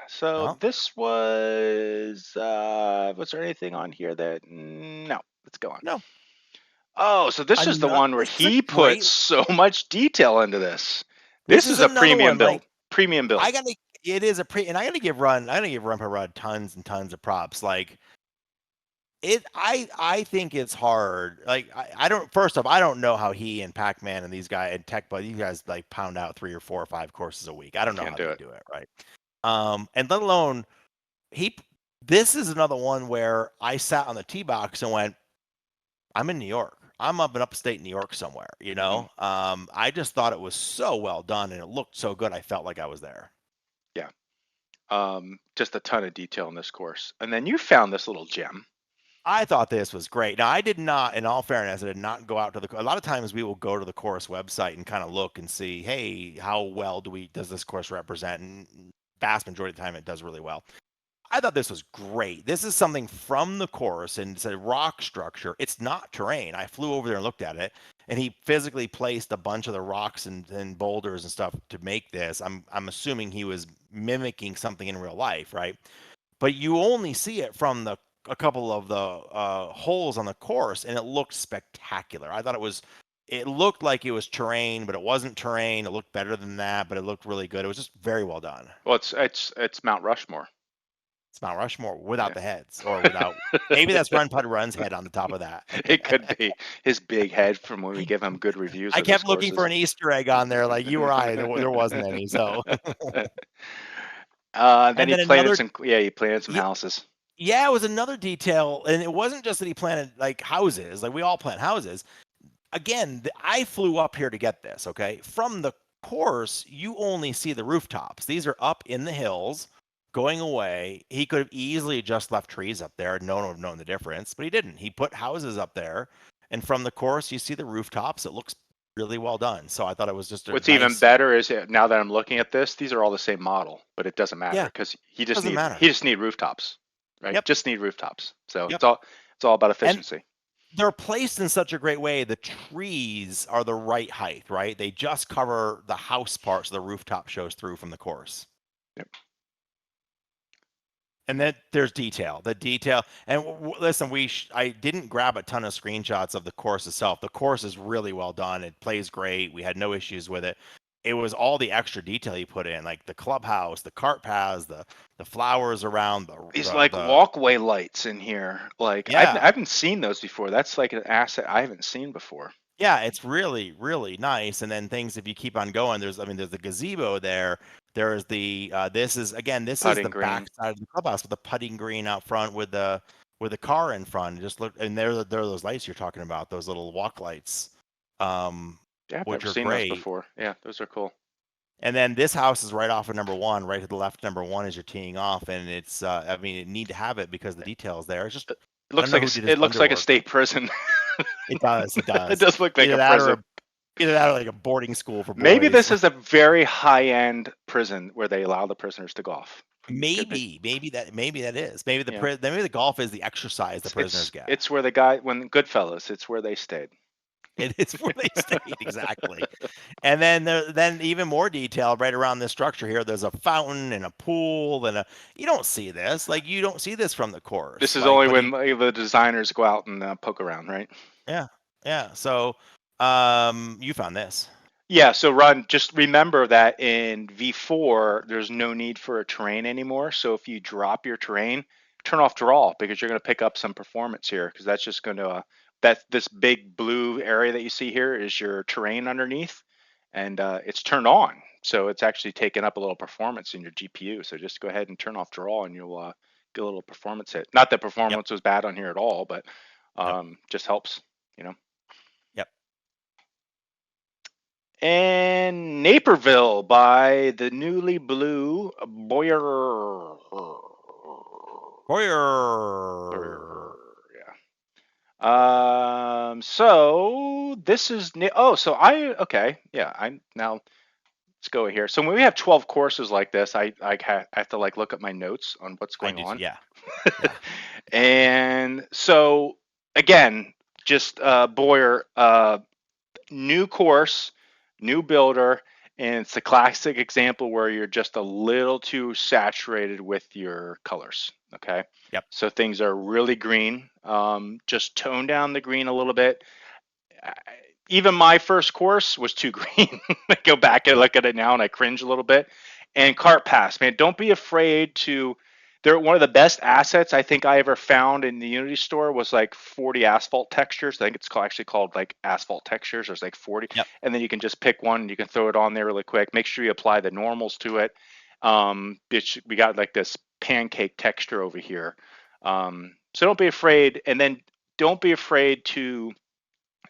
So this was there anything on here that no, let's go on. No. Oh, so this is the one where he put so much detail into this. This is a premium build. Like, premium build. It is and I'm gonna give Run Run tons and tons of props. Like I think it's hard. Like I don't know how he and Pac-Man and these guys and Tech Bud, you guys like pound out 3 or 4 or 5 courses a week. I don't know how they do it, right? And let alone this is another one where I sat on the tee box and went, I'm in New York. I'm up in upstate New York somewhere, Mm-hmm. I just thought it was so well done and it looked so good. I felt like I was there. Yeah. Just a ton of detail in this course. And then you found this little gem. I thought this was great. Now, I did not, in all fairness, I did not go out to a lot of times we will go to the course website and kind of look and see, hey, how well does this course represent? And vast majority of the time it does really well. I thought this was great. This is something from the course, and it's a rock structure. It's not terrain. I flew over there and looked at it, and he physically placed a bunch of the rocks and boulders and stuff to make this. I'm assuming he was mimicking something in real life, right? But you only see it from a couple of the holes on the course, and it looked spectacular. I thought it looked like it was terrain, but it wasn't terrain. It looked better than that, but it looked really good. It was just very well done. Well, it's Mount Rushmore. It's Mount Rushmore without the heads, or without. Maybe that's Run Pud Run's head on the top of that. It could be his big head from when we give him good reviews. I kept looking for an Easter egg on there, like you or I. There wasn't any. So. Then he planted some houses. Yeah, it was another detail, and it wasn't just that he planted like houses. Like we all plant houses. Again, I flew up here to get this. Okay, from the course, you only see the rooftops. These are up in the hills. Going away, he could have easily just left trees up there. No one would have known the difference, but he didn't. He put houses up there, and from the course, you see the rooftops. It looks really well done. So I thought it was just what's even better is now that I'm looking at this, these are all the same model, but it doesn't matter because he just need rooftops, right? Yep. Just need rooftops. So it's all about efficiency. And they're placed in such a great way. The trees are the right height, right? They just cover the house part, so the rooftop shows through from the course. Yep. And then there's detail. The detail. And listen, I didn't grab a ton of screenshots of the course itself. The course is really well done. It plays great. We had no issues with it. It was all the extra detail you put in, like the clubhouse, the cart paths, the flowers around. These walkway lights in here. Like I haven't seen those before. That's like an asset I haven't seen before. Yeah, it's really, really nice. And then things, if you keep on going, there's the gazebo there. There's this is the back side of the clubhouse with the putting green out front with the car in front. Just look, and there are those lights you're talking about, those little walk lights. Yeah, I've which never are seen those great. before. Yeah, those are cool. And then this house is right off of number one, right to the left of number one as you're teeing off, and it's I mean, you need to have it because the details there. It's just It I don't looks know like who did his it looks like a underwork. state prison. It does, it It does. does look like a prison. Either that or like a boarding school for Maybe boys. this is a very high-end prison where they allow the prisoners to golf. Could be. Maybe that is. Maybe Yeah. maybe the golf is the exercise the prisoners get. It's where the guy when Goodfellas. It's where they stayed. It is where they stayed, exactly. And then even more detail right around this structure here. There's a fountain and a pool and you don't see this. Like you don't see this from the course. This is like, only when the designers go out and poke around, right? Yeah, yeah. So, you found this. Yeah, so Ron, just remember that in V4, there's no need for a terrain anymore. So if you drop your terrain, turn off draw because you're going to pick up some performance here because that's just going to, this big blue area that you see here is your terrain underneath and it's turned on. So it's actually taking up a little performance in your GPU. So just go ahead and turn off draw and you'll get a little performance hit. Not that performance was bad on here at all, but just helps, you know. Yep. And Naperville by the newly blue Boyer. Yeah. So this is okay. Yeah. Let's go here. So when we have 12 courses like this, I have to like look at my notes on what's going on. Yeah. And so again, just Boyer, new course, new builder, and it's a classic example where you're just a little too saturated with your colors. Okay. Yep. So things are really green. Just tone down the green a little bit. Even my first course was too green. I go back and look at it now and I cringe a little bit. And cart pass, man, don't be afraid to. They're one of the best assets I think I ever found in the Unity store was like 40 asphalt textures. I think it's actually called like asphalt textures. There's like 40, and then you can just pick one and you can throw it on there really quick. Make sure you apply the normals to it. We got like this pancake texture over here. So don't be afraid, and then don't be afraid to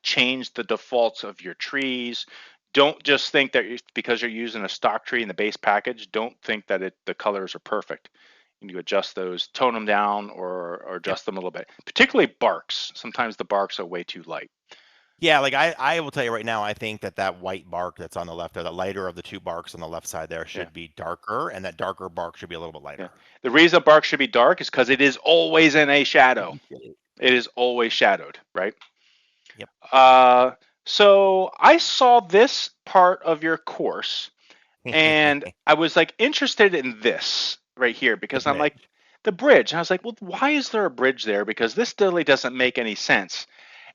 change the defaults of your trees. Don't just think that because you're using a stock tree in the base package, don't think that the colors are perfect. You need to adjust those, tone them down, or adjust them a little bit. Particularly barks. Sometimes the barks are way too light. Yeah, like I will tell you right now, I think that white bark that's on the left there, the lighter of the two barks on the left side there should be darker, and that darker bark should be a little bit lighter. The reason bark should be dark is because it is always in a shadow. It is always shadowed, right? Yep. So I saw this part of your course and I was like interested in this right here because I'm like, the bridge. And I was like, well, why is there a bridge there? Because this really doesn't make any sense.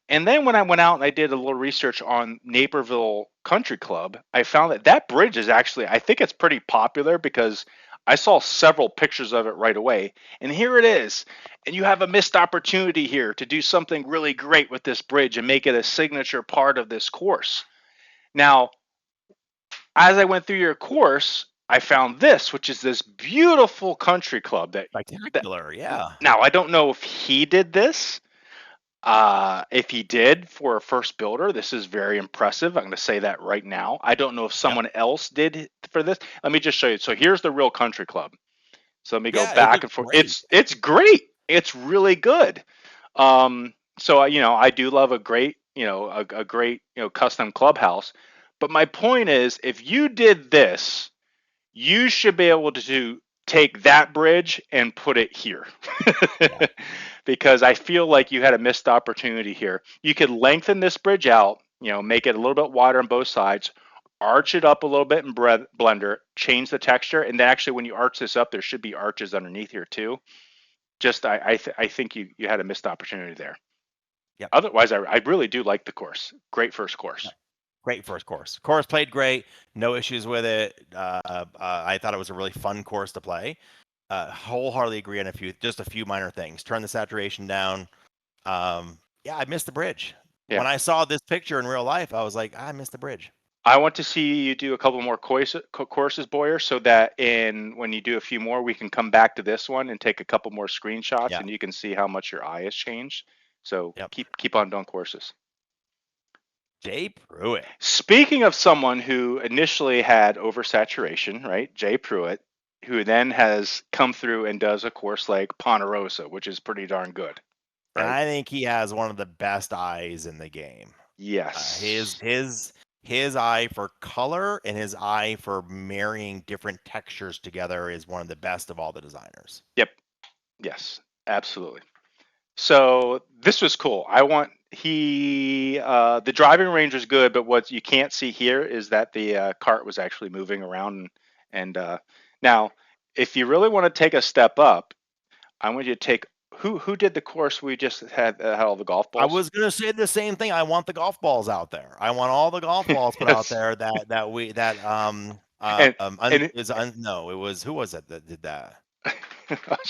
And then when I went out and I did a little research on Naperville Country Club, I found that bridge is actually, I think it's pretty popular because I saw several pictures of it right away. And here it is. And you have a missed opportunity here to do something really great with this bridge and make it a signature part of this course. Now, as I went through your course, I found this, which is this beautiful country club that spectacular. Yeah. Now, I don't know if he did this. If he did for a first builder, this is very impressive. I'm going to say that right now. I don't know if someone else did for this. Let me just show you. So here's the real country club. So let me go back and forth. It's great. It's really good. So I do love a great, a great, custom clubhouse. But my point is, if you did this, you should be able to take that bridge and put it here. Because I feel like you had a missed opportunity here. You could lengthen this bridge out, make it a little bit wider on both sides, arch it up a little bit in Blender, change the texture, and then actually when you arch this up, there should be arches underneath here too. Just I think you had a missed opportunity there. Yeah. Otherwise, I really do like the course. Great first course. Great first course. Course played great. No issues with it. I thought it was a really fun course to play. Wholeheartedly agree on just a few minor things. Turn the saturation down. I missed the bridge. Yeah. When I saw this picture in real life, I was like, I missed the bridge. I want to see you do a couple more courses, Boyer, so that when you do a few more, we can come back to this one and take a couple more screenshots, and you can see how much your eye has changed. So keep on doing courses. Jay Pruitt. Speaking of someone who initially had oversaturation, right? Jay Pruitt, who then has come through and does a course like Ponderosa, which is pretty darn good. Right? And I think he has one of the best eyes in the game. Yes. His eye for color and his eye for marrying different textures together is one of the best of all the designers. Yep. Yes, absolutely. So this was cool. The driving range was good, but what you can't see here is that the cart was actually moving around. And now, if you really want to take a step up, I want you to take who did the course we just had all the golf balls. I was gonna say the same thing. I want the golf balls out there. I want all the golf balls put out there. It was who was it that did that?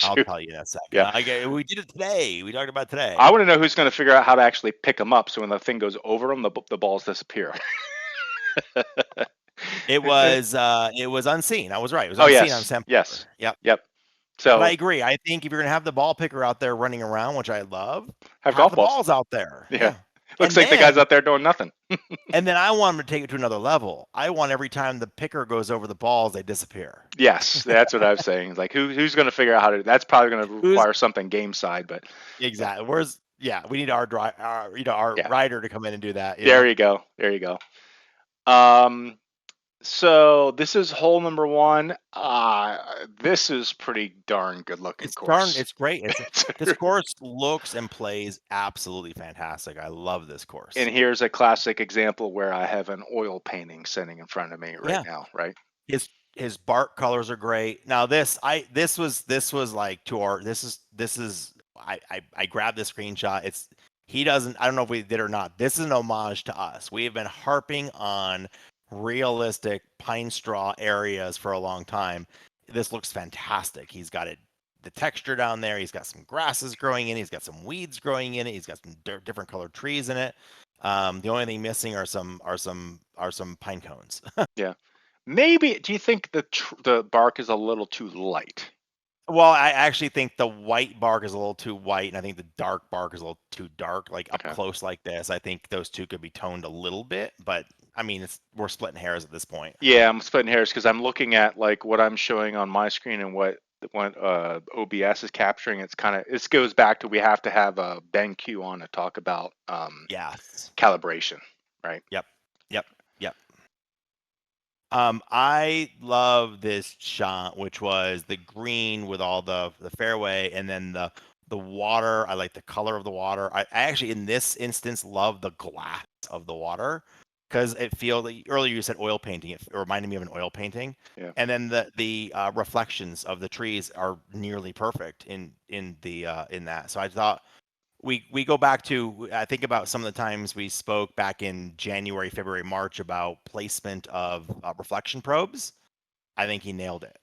I'll tell you in a second. Yeah. We did it today. We talked about it today. I want to know who's going to figure out how to actually pick them up, so when the thing goes over them, the balls disappear. It was unseen. I was right. It was unseen on Sandpiper. Yes. Yep. So, but I agree. I think if you're gonna have the ball picker out there running around, which I love, have golf balls out there. Yeah. Looks like the guy's out there doing nothing. And then I want them to take it to another level. I want every time the picker goes over the balls, they disappear. Yes, that's what I was saying. Like who's going to figure out how to? That's probably going to require something game side, but exactly. We need our rider to come in and do that. There you go. So this is hole number 1. This is pretty darn good looking course. It's great. This course looks and plays absolutely fantastic. I love this course. And here's a classic example where I have an oil painting sitting in front of me now, right? His bark colors are great. Now I grabbed this screenshot. I don't know if we did or not. This is an homage to us. We have been harping on realistic pine straw areas for a long time. This looks fantastic. He's got the texture down there. He's got some grasses growing in it. He's got some weeds growing in it. He's got some different colored trees in it. The only thing missing are some pine cones. Yeah. Maybe, do you think the bark is a little too light? Well, I actually think the white bark is a little too white, and I think the dark bark is a little too dark. Like up close like this, I think those two could be toned a little bit, but I mean, we're splitting hairs at this point. Yeah, I'm splitting hairs because I'm looking at like what I'm showing on my screen and what OBS is capturing. This goes back to we have to have Ben Q on to talk about calibration, right? Yep. I love this shot, which was the green with all the fairway, and then the water. I like the color of the water. I actually, in this instance, love the glass of the water because it feels like earlier you said oil painting. It reminded me of an oil painting. Yeah. And then the reflections of the trees are nearly perfect in that. So I thought. We go back to, I think about some of the times we spoke back in January, February, March about placement of reflection probes. I think he nailed it.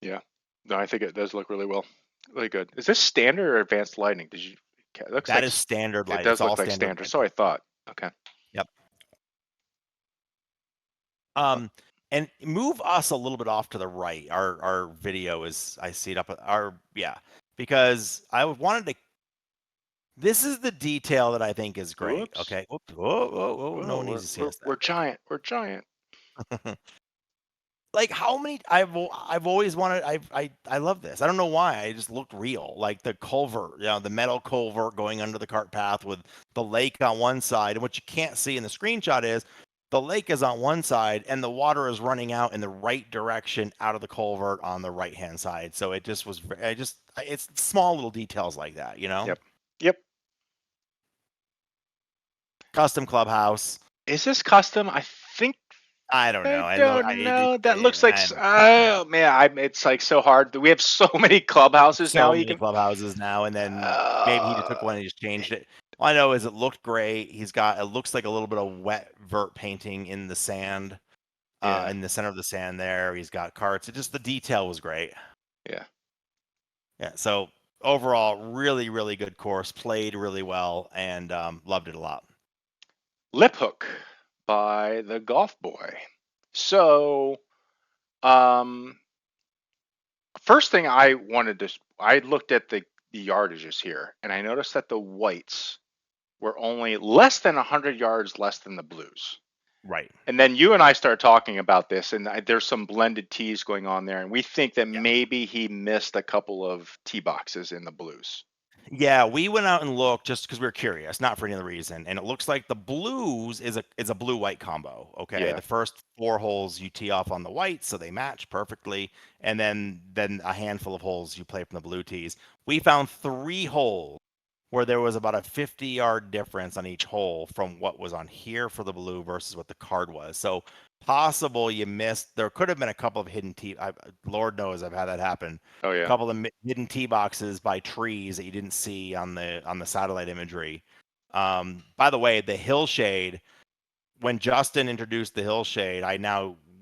Yeah. No, I think it does look really well. Really good. Is this standard or advanced lighting? That is standard lighting. It does look like standard. So I thought. Okay. Yep. And move us a little bit off to the right. Our video is, I see it up. Because I wanted to. This is the detail that I think is great. Whoops. Okay. Whoa. No one needs to see us. We're giant. Like how many? I've always wanted. I love this. I don't know why. I just looked real. Like the culvert, the metal culvert going under the cart path with the lake on one side, and what you can't see in the screenshot is the lake is on one side and the water is running out in the right direction out of the culvert on the right hand side. So it just was. It's small little details like that, Yep. Custom clubhouse. Is this custom? I think. I don't know. I don't know. That looks like. Oh man, it's like so hard. We have so many clubhouses now. Clubhouses now, and then maybe he just took one and just changed it. All I know is it looked great. It looks like a little bit of wet vert painting in the sand, in the center of the sand there. He's got carts. The detail was great. Yeah. So overall, really, really good course. Played really well and loved it a lot. Liphook by the Golf Boy. So, first thing I looked at the yardages here, and I noticed that the whites were only less than 100 yards less than the blues. Right. And then you and I started talking about this, and there's some blended tees going on there, and we think that maybe he missed a couple of tee boxes in the blues. Yeah, we went out and looked just because we were curious, not for any other reason. And it looks like the blues is a blue-white combo. Okay, Yeah. the first 4 holes you tee off on the white, so they match perfectly, and then a handful of holes you play from the blue tees. We found 3 holes where there was about a 50-yard difference on each hole from what was on here for the blue versus what the card was. So possible you missed. There could have been a couple of hidden tee. Lord knows I've had that happen. Oh yeah. A couple of hidden tee boxes by trees that you didn't see on the satellite imagery. By the way, the hillshade. When Justin introduced the hillshade,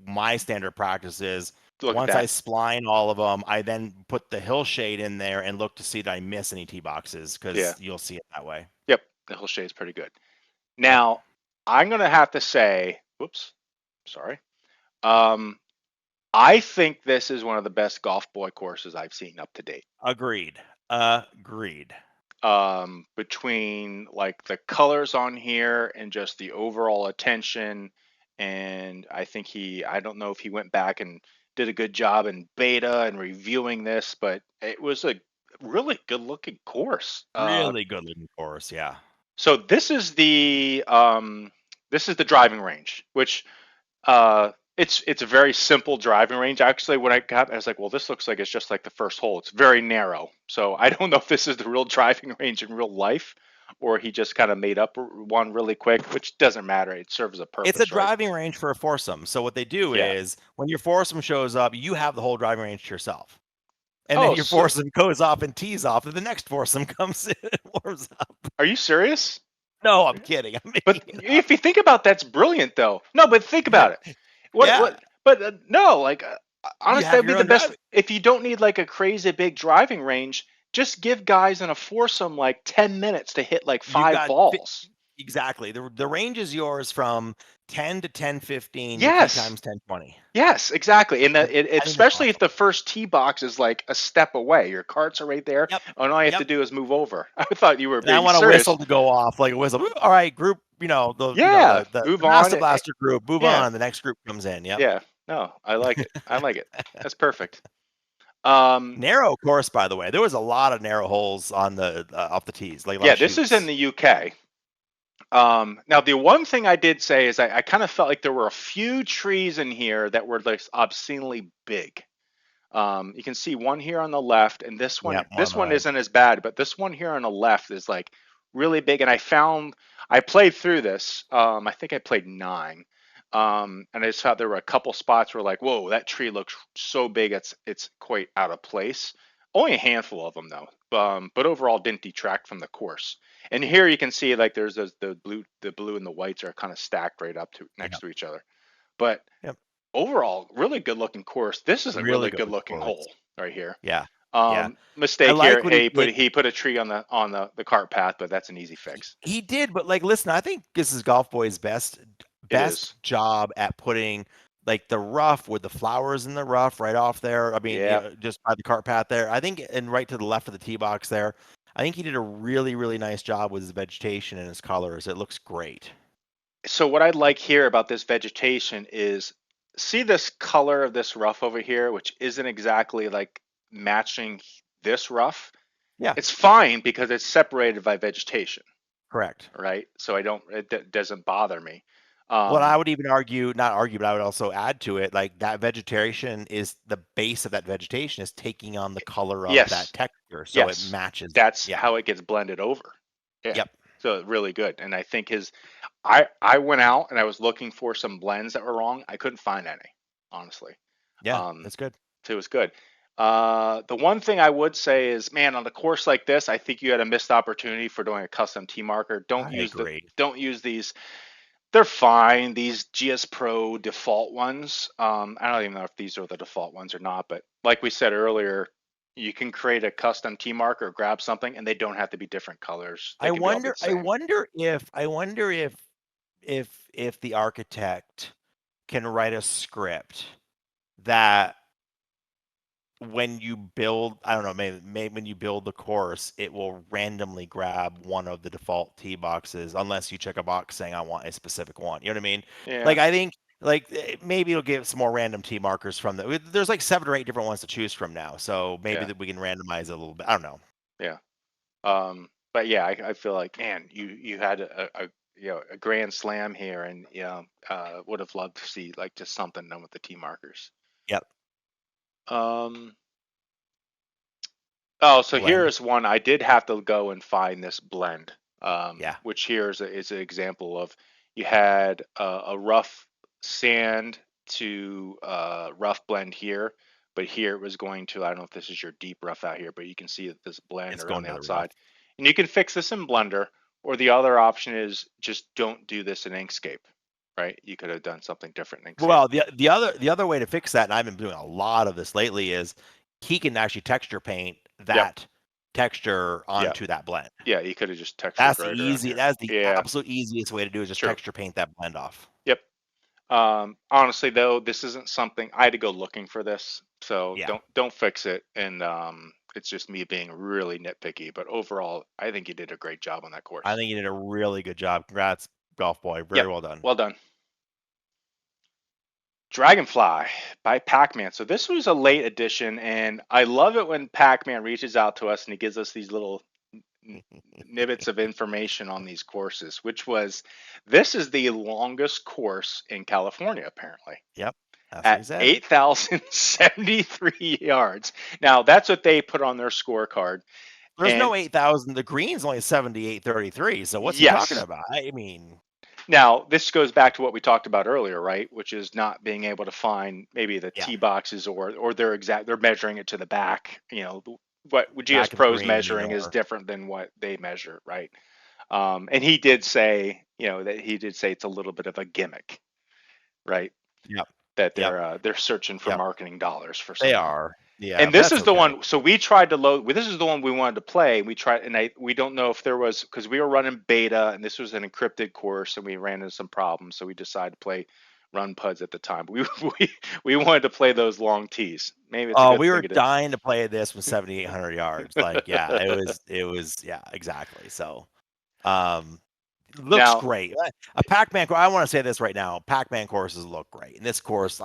my standard practice is once I spline all of them, I then put the hillshade in there and look to see that I miss any tee boxes because you'll see it that way. Yep, the hillshade is pretty good. Now, I'm gonna have to say, whoops, sorry. I think this is one of the best golf boy courses I've seen up to date. Agreed. Between like the colors on here and just the overall attention, and I think I don't know if he went back and did a good job in beta and reviewing this, but it was a really good looking course. Really good looking course, yeah. So this is the driving range, which it's a very simple driving range. Actually, when I was like, well, this looks like it's just like the first hole. It's very narrow. So I don't know if this is the real driving range in real life, or he just kind of made up one really quick, which doesn't matter. It serves a purpose. It's a driving range for a foursome. So what they do is when your foursome shows up, you have the whole driving range to yourself. And then your foursome goes off and tees off, and the next foursome comes in and warms up. Are you serious? No, I'm kidding. But if you think about that's brilliant, though. No, but think about it. No, like honestly, that'd be the best. If you don't need like a crazy big driving range, just give guys in a foursome like 10 minutes to hit like 5 balls. Exactly. The range is yours from 10 to 10-15. Yes. Times 10-20. Yes, exactly. And especially if the first tee box is like a step away, your carts are right there, and all you have to do is move over. I thought you were being serious. I want a whistle to go off, like a whistle. All right, group. The move on. Master Blaster group, move on. The next group comes in. Yep. Yeah. No, I like it. I like it. That's perfect. Narrow course, by the way. There was a lot of narrow holes on the off the tees. This is in the UK. Now the one thing I did say is I kind of felt like there were a few trees in here that were like obscenely big. You can see one here on the left, and this one. This one isn't as bad, but this one here on the left is like really big. And I played through this. I think I played 9. And I just thought there were a couple spots where like, whoa, that tree looks so big, it's quite out of place. Only a handful of them though, but overall didn't detract from the course. And here you can see like there's the blue and the whites are kind of stacked right up to next to each other. But overall, really good looking course. This is a really good looking hole right here. Yeah. Mistake here. He put a tree on the cart path, but that's an easy fix. He did, but like, listen, I think this is Golf Boy's best job at putting like the rough with the flowers in the rough right off there. I mean, just by the cart path there. I think, and right to the left of the tee box there. I think he did a really, really nice job with his vegetation and his colors. It looks great. So what I like here about this vegetation is, see this color of this rough over here, which isn't exactly like matching this rough. Yeah, it's fine because it's separated by vegetation. Correct. Right. So it doesn't bother me. Well, I would even not argue, but I would also add to it, like that vegetation is the base of that vegetation is taking on the color of that texture, so it matches. That's how it gets blended over. Yeah. Yep. So really good, and I think I went out and I was looking for some blends that were wrong. I couldn't find any, honestly. Yeah, that's good. So it was good. The one thing I would say is, man, on a course like this, I think you had a missed opportunity for doing a custom tee marker. Don't use these. They're fine. These GSPro default ones. I don't even know if these are the default ones or not, but like we said earlier, you can create a custom tee marker, grab something, and they don't have to be different colors. I wonder if the architect can write a script that when you build, I don't know, maybe when you build the course, it will randomly grab one of the default tee boxes unless you check a box saying I want a specific one. You know what I mean? Yeah. Like I think maybe it'll give some more random tee markers from there's like 7 or 8 different ones to choose from now. So maybe that we can randomize it a little bit. I don't know. Yeah. But yeah, I feel like, man, you had a a grand slam here, and would have loved to see like just something done with the tee markers. Yep. Oh, so Blend. here's one. I did have to go and find this blend. Yeah. Which here is an example of you had a rough sand to rough blend here, but here it was going to, I don't know if this is your deep rough out here, but you can see that this blend It's around going the to the rough. outside. And you can fix this in Blender, or the other option is just don't do this in Inkscape, right? You could have done something different in Inkscape. Well, the other way to fix that, and I've been doing a lot of this lately, is he can actually texture paint that texture onto that blend. Yeah, you could have just textured That's the right around easy. here. That's the Yeah, absolute easiest way to do is just true. texture paint that blend off. Yep. Honestly though, this isn't something I had to go looking for this, so Yeah. don't fix it. And it's just me being really nitpicky. But overall, I think you did a great job on that course. I think you did a really good job. Congrats, golf boy. Very Yep, well done. well done. Dragonfly by Pac-Man. So this was a late edition, and I love it when Pac-Man reaches out to us and he gives us these little nibbits of information on these courses, this is the longest course in California, apparently. Yep. That's what he At said. 8,073 yards. Now, that's what they put on their scorecard. There's no 8,000. The green's only 78.33. So what's he talking about? I mean, now this goes back to what we talked about earlier, right? Which is not being able to find maybe the tee boxes or they're measuring it to the back. What GSPro's measuring is different than what they measure, right? And he did say, it's a little bit of a gimmick, right? Yep. That they're searching for marketing dollars for something. They are. Yeah. And this is the one. So we tried to load. This is the one we wanted to play. We tried, and we don't know if there was, because we were running beta, and this was an encrypted course, and we ran into some problems. So we decided to play run puds at the time. We wanted to play those long tees. Maybe it's a good we were thing dying to play this with 7,800 yards. Like, yeah, it was, yeah, exactly. So, looks great. A Pac-Man. I want to say this right now. Pac-Man courses look great, and this course,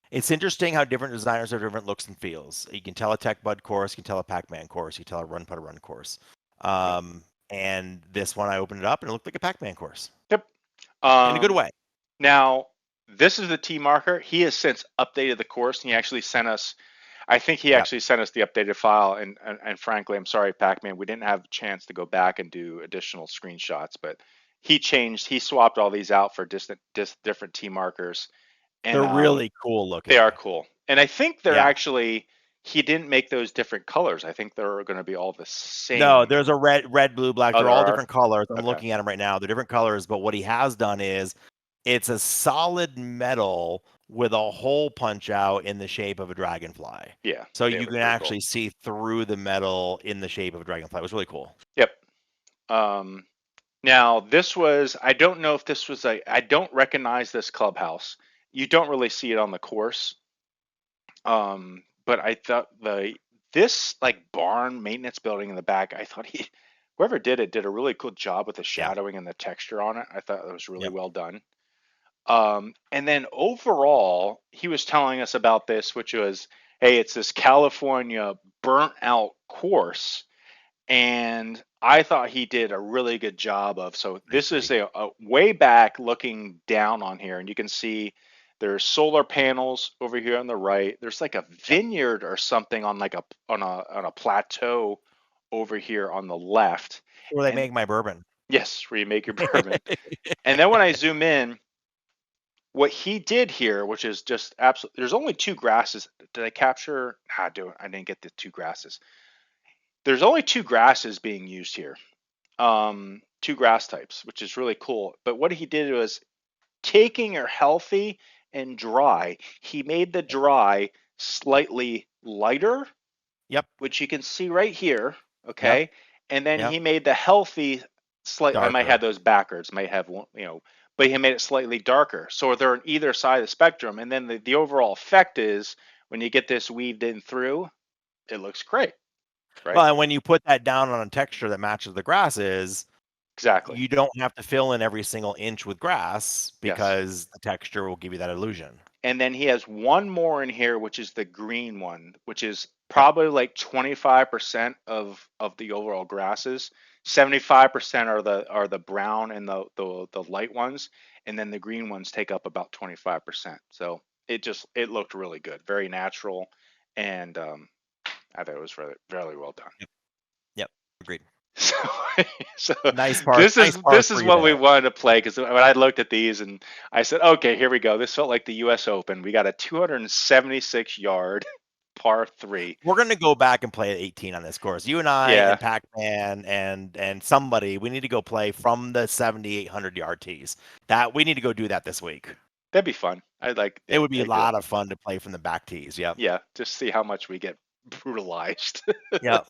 it's interesting how different designers have different looks and feels. You can tell a Tech Bud course, you can tell a Pac-Man course, you can tell a Run Putt Run course. And this one, I opened it up and it looked like a Pac-Man course. Yep. In a good way. Now, this is the tee marker. He has since updated the course, and he actually sent us. I think he actually sent us the updated file. And frankly, I'm sorry, Pac-Man, we didn't have a chance to go back and do additional screenshots, but he swapped all these out for different tee markers. And they're really cool looking. They are cool. And I think they're actually, he didn't make those different colors. I think they're going to be all the same. No, there's a red, blue, black. They're all different colors. I'm looking at them right now. They're different colors, but what he has done is it's a solid metal with a hole punch out in the shape of a dragonfly. Yeah. So you can actually see through the metal in the shape of a dragonfly. It was really cool. Yep. Now this was, I don't know if this was I don't recognize this clubhouse. You don't really see it on the course. But I thought this like barn maintenance building in the back, I thought whoever did it did a really cool job with the shadowing and the texture on it. I thought it was really well done. And then overall, he was telling us about this, which was, hey, it's this California burnt out course. And I thought he did a really good job of, so this is a way back looking down on here, and you can see there's solar panels over here on the right. There's like a vineyard or something on like on a plateau over here on the left. Where they make my bourbon. Yes, where you make your bourbon. And then when I zoom in, what he did here, which is just absolutely, there's only 2 grasses. Did I capture? I didn't get the 2 grasses. There's only 2 grasses being used here. 2 grass types, which is really cool. But what he did was taking your healthy and dry, he made the dry slightly lighter. Yep. Which you can see right here. Okay. Yep. And then he made the healthy slightly, I might have those backwards, might have one, but he made it slightly darker. So they're on either side of the spectrum. And then the overall effect is when you get this weaved in through, it looks great. Right? Well, and when you put that down on a texture that matches the grasses, exactly. You don't have to fill in every single inch with grass because yes. the texture will give you that illusion. And then he has one more in here, which is the green one, which is probably like 25% of the overall grasses. 75% are the brown and the light ones, and then the green ones take up about 25%. So it looked really good, very natural, and I thought it was really, really well done. Yep. Agreed. So nice part. This is what we there. wanted to play, because when I looked at these and I said, okay, here we go. This felt like the U.S. Open. We got a 276 yard par 3. We're gonna go back and play at 18 on this course. You and I and Pac-Man and somebody. We need to go play from the 7,800 yard tees. That we need to go do that this week. That'd be fun. I'd like. It would be a lot of fun to play from the back tees. Yep. Yeah, just see how much we get brutalized. Yep.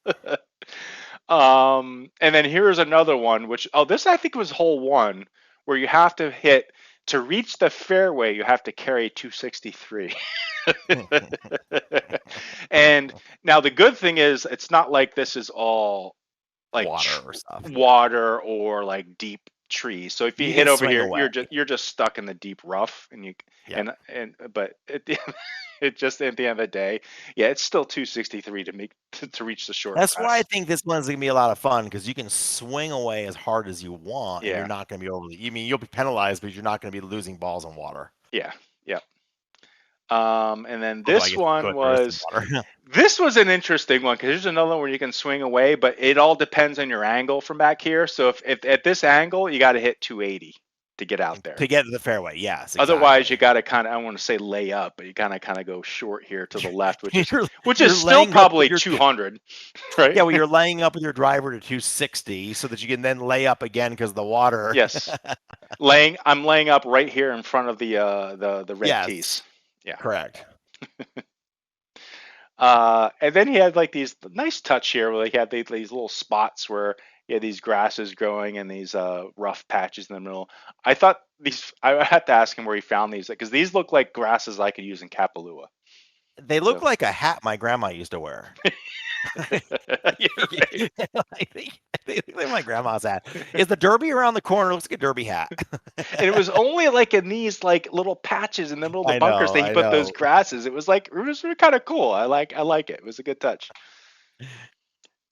And then here's another one, which this I think was hole 1, where you have to hit to reach the fairway. You have to carry 263. And now the good thing is, it's not like this is all like water or like deep trees. So if you hit over here, you're just stuck in the deep rough, and but it just at the end of the day, it's still 263 to reach the short. That's why I think this one's gonna be a lot of fun, because you can swing away as hard as you want. And you're not gonna be overly. I mean, you'll be penalized, but you're not gonna be losing balls on water. Yeah. And then this one was this was an interesting one, because there's another one where you can swing away, but it all depends on your angle from back here. So if at this angle, you got to hit 280 to get out there. To get to the fairway, yes. Exactly. Otherwise, you got to kind of, I want to say lay up, but you kind of go short here to the left, which is still probably 200, right? Yeah, well, you're laying up with your driver to 260 so that you can then lay up again because of the water. Yes. I'm laying up right here in front of the red tees. Yeah. Correct. And then he had like these nice touch here where he had these little spots where he had these grasses growing and these rough patches in the middle. I thought I had to ask him where he found these, because these look like grasses I could use in Kapalua. They look like a hat my grandma used to wear. I think my grandma's hat. Is the derby around the corner? It looks like a derby hat. And it was only like in these like little patches in the middle of the bunkers that he put those grasses. It was kind of cool. I like it. It was a good touch.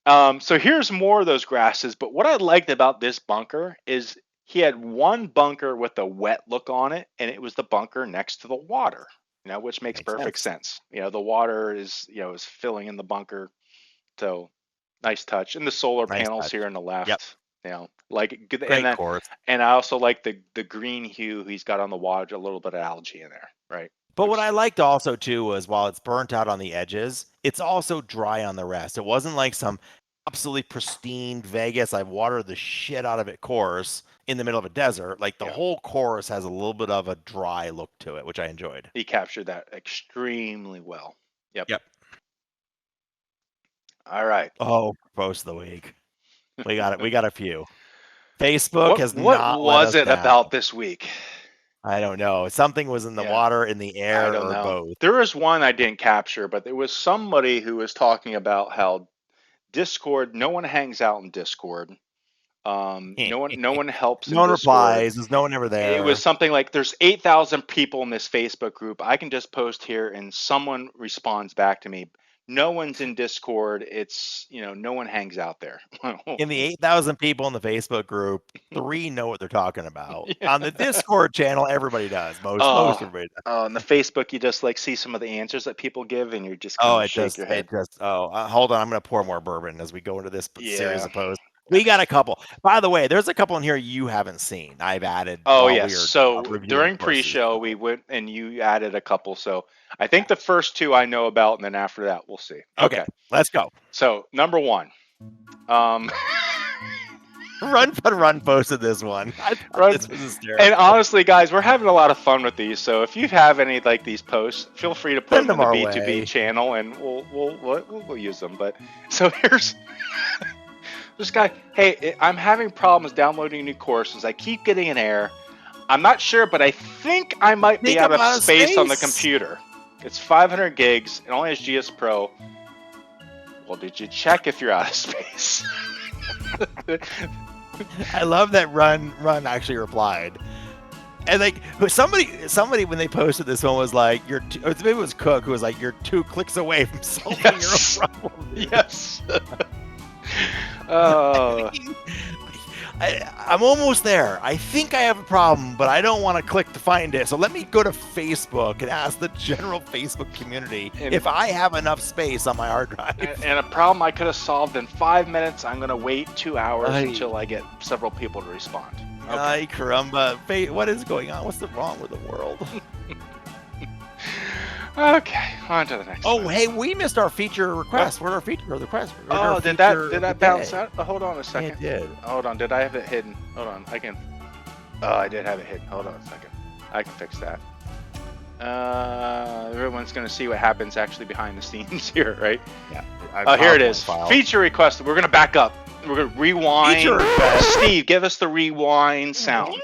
So here's more of those grasses. But what I liked about this bunker is he had one bunker with a wet look on it, and it was the bunker next to the water. Which makes perfect sense. The water is filling in the bunker. So nice touch. And the solar panels here on the left. Yep. Great course. And I also like the green hue he's got on the water, a little bit of algae in there, right? But what I liked also too was, while it's burnt out on the edges, it's also dry on the rest. It wasn't like some absolutely pristine Vegas, I've watered the shit out of it course in the middle of a desert. Like the whole course has a little bit of a dry look to it, which I enjoyed. He captured that extremely well. Yep. All right. Oh, post of the week. We got it. We got a few. Facebook has not. What was it about this week? I don't know. Something was in the water, in the air, or both. There was one I didn't capture, but there was somebody who was talking about how Discord, no one hangs out in Discord. No one helps. No one replies. There's no one ever there. It was something like, there's 8,000 people in this Facebook group. I can just post here and someone responds back to me. No one's in Discord. It's, no one hangs out there. In the 8,000 people in the Facebook group, 3 know what they're talking about. On the Discord channel, everybody does. Most everybody does. On the Facebook, you just see some of the answers that people give, and you're just kind of shake your head. Hold on. I'm going to pour more bourbon as we go into this series of posts. We got a couple. By the way, there's a couple in here you haven't seen. I've added. Oh, yes. So during pre-show, we went and you added a couple. So I think the first 2 I know about, and then after that, we'll see. Okay. Let's go. So number 1. Run posted this one. This was hysterical. And honestly, guys, we're having a lot of fun with these. So if you have any like these posts, feel free to put them in the B2B channel, and we'll use them. But so here's. This guy, hey, I'm having problems downloading new courses. I keep getting an error. I'm not sure, but I think I might be out of space on the computer. It's 500 gigs. It only has GSPro. Well, did you check if you're out of space? I love that Run actually replied. And like somebody when they posted this one was like, maybe it was Cook who was like, you're 2 clicks away from solving Yes. your own problem. Yes. Oh. I'm almost there. I think I have a problem, but I don't want to click to find it. So let me go to Facebook and ask the general Facebook community if I have enough space on my hard drive. And a problem I could have solved in 5 minutes, I'm going to wait 2 hours until I get several people to respond. Okay. Ay, caramba. What is going on? What's wrong with the world? Okay, on to the next one. Hey, we missed our feature request. Where's our feature request? Oh, did that bounce out? Oh, hold on a second. It did. Hold on, did I have it hidden? Hold on, I can. Oh, I did have it hidden. Hold on a second. I can fix that. Everyone's gonna see what happens actually behind the scenes here, right? Yeah. Oh, here it is. Feature request. We're gonna back up. We're gonna rewind. Feature request. Steve, give us the rewind sound.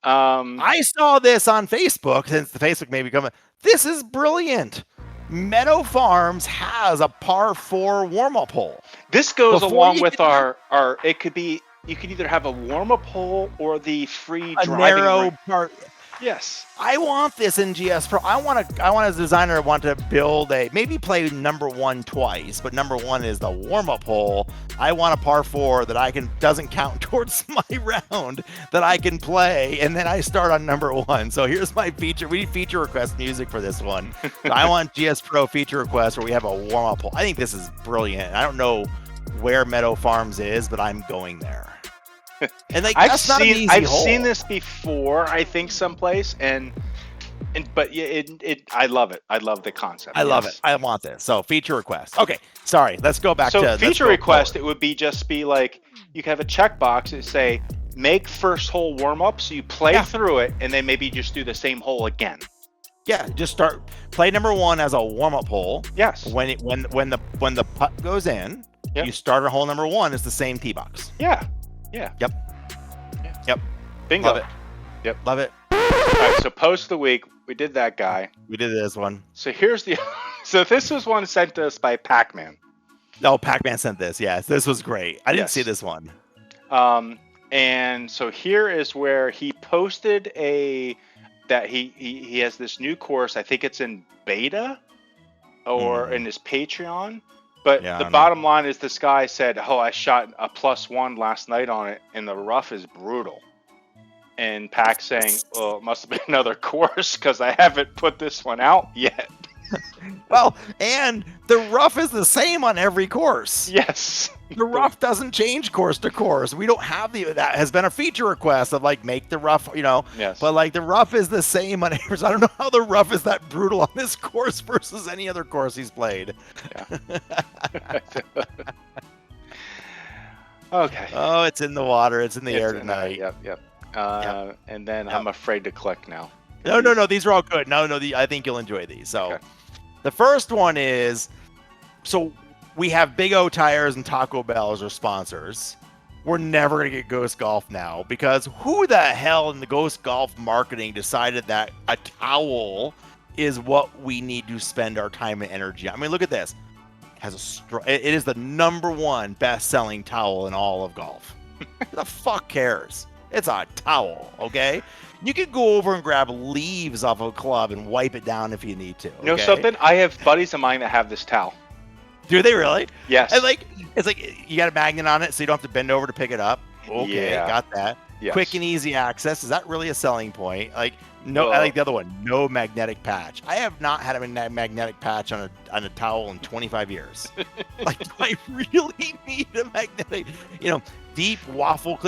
I saw this on Facebook, since the Facebook may be coming. This is brilliant. Meadow Farms has a par 4 warm-up hole. This goes along with our. It could be. You could either have a warm-up hole or the free a driving narrow range. part. Yes. I want this in GSPro. I want as a designer, I want to build maybe play number 1 twice, but number 1 is the warm-up hole. I want a par 4 that doesn't count towards my round that I can play, and then I start on number 1. So here's my feature. We need feature request music for this one. So I want GSPro feature request where we have a warm-up hole. I think this is brilliant. I don't know where Meadow Farms is, but I'm going there. And like I've seen this before, I think someplace, but yeah, I love it. I love the concept. I love it. I want this. So feature request. Okay, sorry. Let's go back to feature request. It would be like you could have a checkbox that say make first hole warm up, so you play through it, and then maybe just do the same hole again. Yeah, just play number 1 as a warm up hole. Yes. When the putt goes in, you start at hole number 1. It's the same tee box. Yeah. Yeah. Yep. Bingo. Love it. Yep. Love it. All right. So post the week, we did that guy. We did this one. So here's the. So this was one sent to us by Pac-Man. No, Pac-Man sent this. Yes, this was great. I didn't see this one. And so here is where he posted that he has this new course. I think it's in beta or in his Patreon. But the bottom line is this guy said, I shot a +1 last night on it, and the rough is brutal. And Pac saying, well, it must have been another course because I haven't put this one out yet. Well, and the rough is the same on every course. Yes. The rough doesn't change course to course. We don't have that has been a feature request of like make the rough, Yes. But like the rough is the same on every. I don't know how the rough is that brutal on this course versus any other course he's played. Yeah. Okay. Oh, it's in the water. It's in the air tonight. Yep. And then I'm afraid to click now. No. These are all good. No. I think you'll enjoy these. So, The first one is, we have Big O Tires and Taco Bell as our sponsors. We're never going to get Ghost Golf now because who the hell in the Ghost Golf marketing decided that a towel is what we need to spend our time and energy on? I mean, look at this. It is the number 1 best-selling towel in all of golf. Who the fuck cares? It's a towel, okay? You can go over and grab leaves off of a club and wipe it down if you need to. Okay? You know something? I have buddies of mine that have this towel. Do they really? Yes. And it's like you got a magnet on it, so you don't have to bend over to pick it up. Okay, got that. Yes. Quick and easy access. Is that really a selling point? Like no, I like the other one. No magnetic patch. I have not had a magnetic patch on a towel in 25 years. Like, do I really need a magnetic? Deep waffle.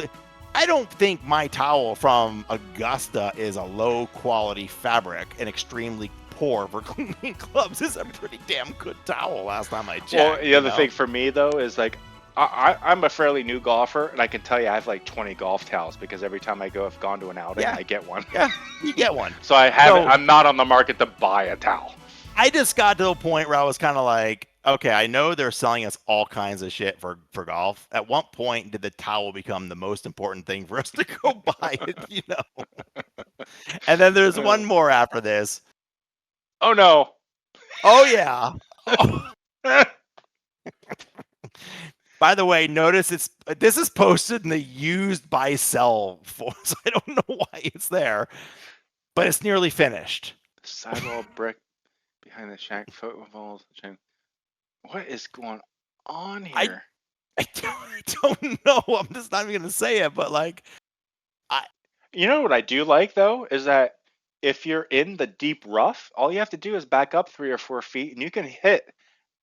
I don't think my towel from Augusta is a low quality fabric and extremely poor for cleaning clubs. It's a pretty damn good towel last time I checked. Well, the other thing for me though is like I'm a fairly new golfer, and I can tell you I have like 20 golf towels because every time I've gone to an outing, I get one. Yeah, you get one. So I'm not on the market to buy a towel. I just got to a point where I was kind of like, okay, I know they're selling us all kinds of shit for golf. At what point did the towel become the most important thing for us to go buy it, And then there's one more after this. Oh no. Oh yeah. Oh. By the way, notice this is posted in the used buy sell for, so I don't know why it's there, but it's nearly finished. Sidewall brick behind the shack foot walls. What is going on here? I don't know. I'm just not even gonna say it, but like, You know what I do like though is that if you're in the deep rough, all you have to do is back up 3 or 4 feet, and you can hit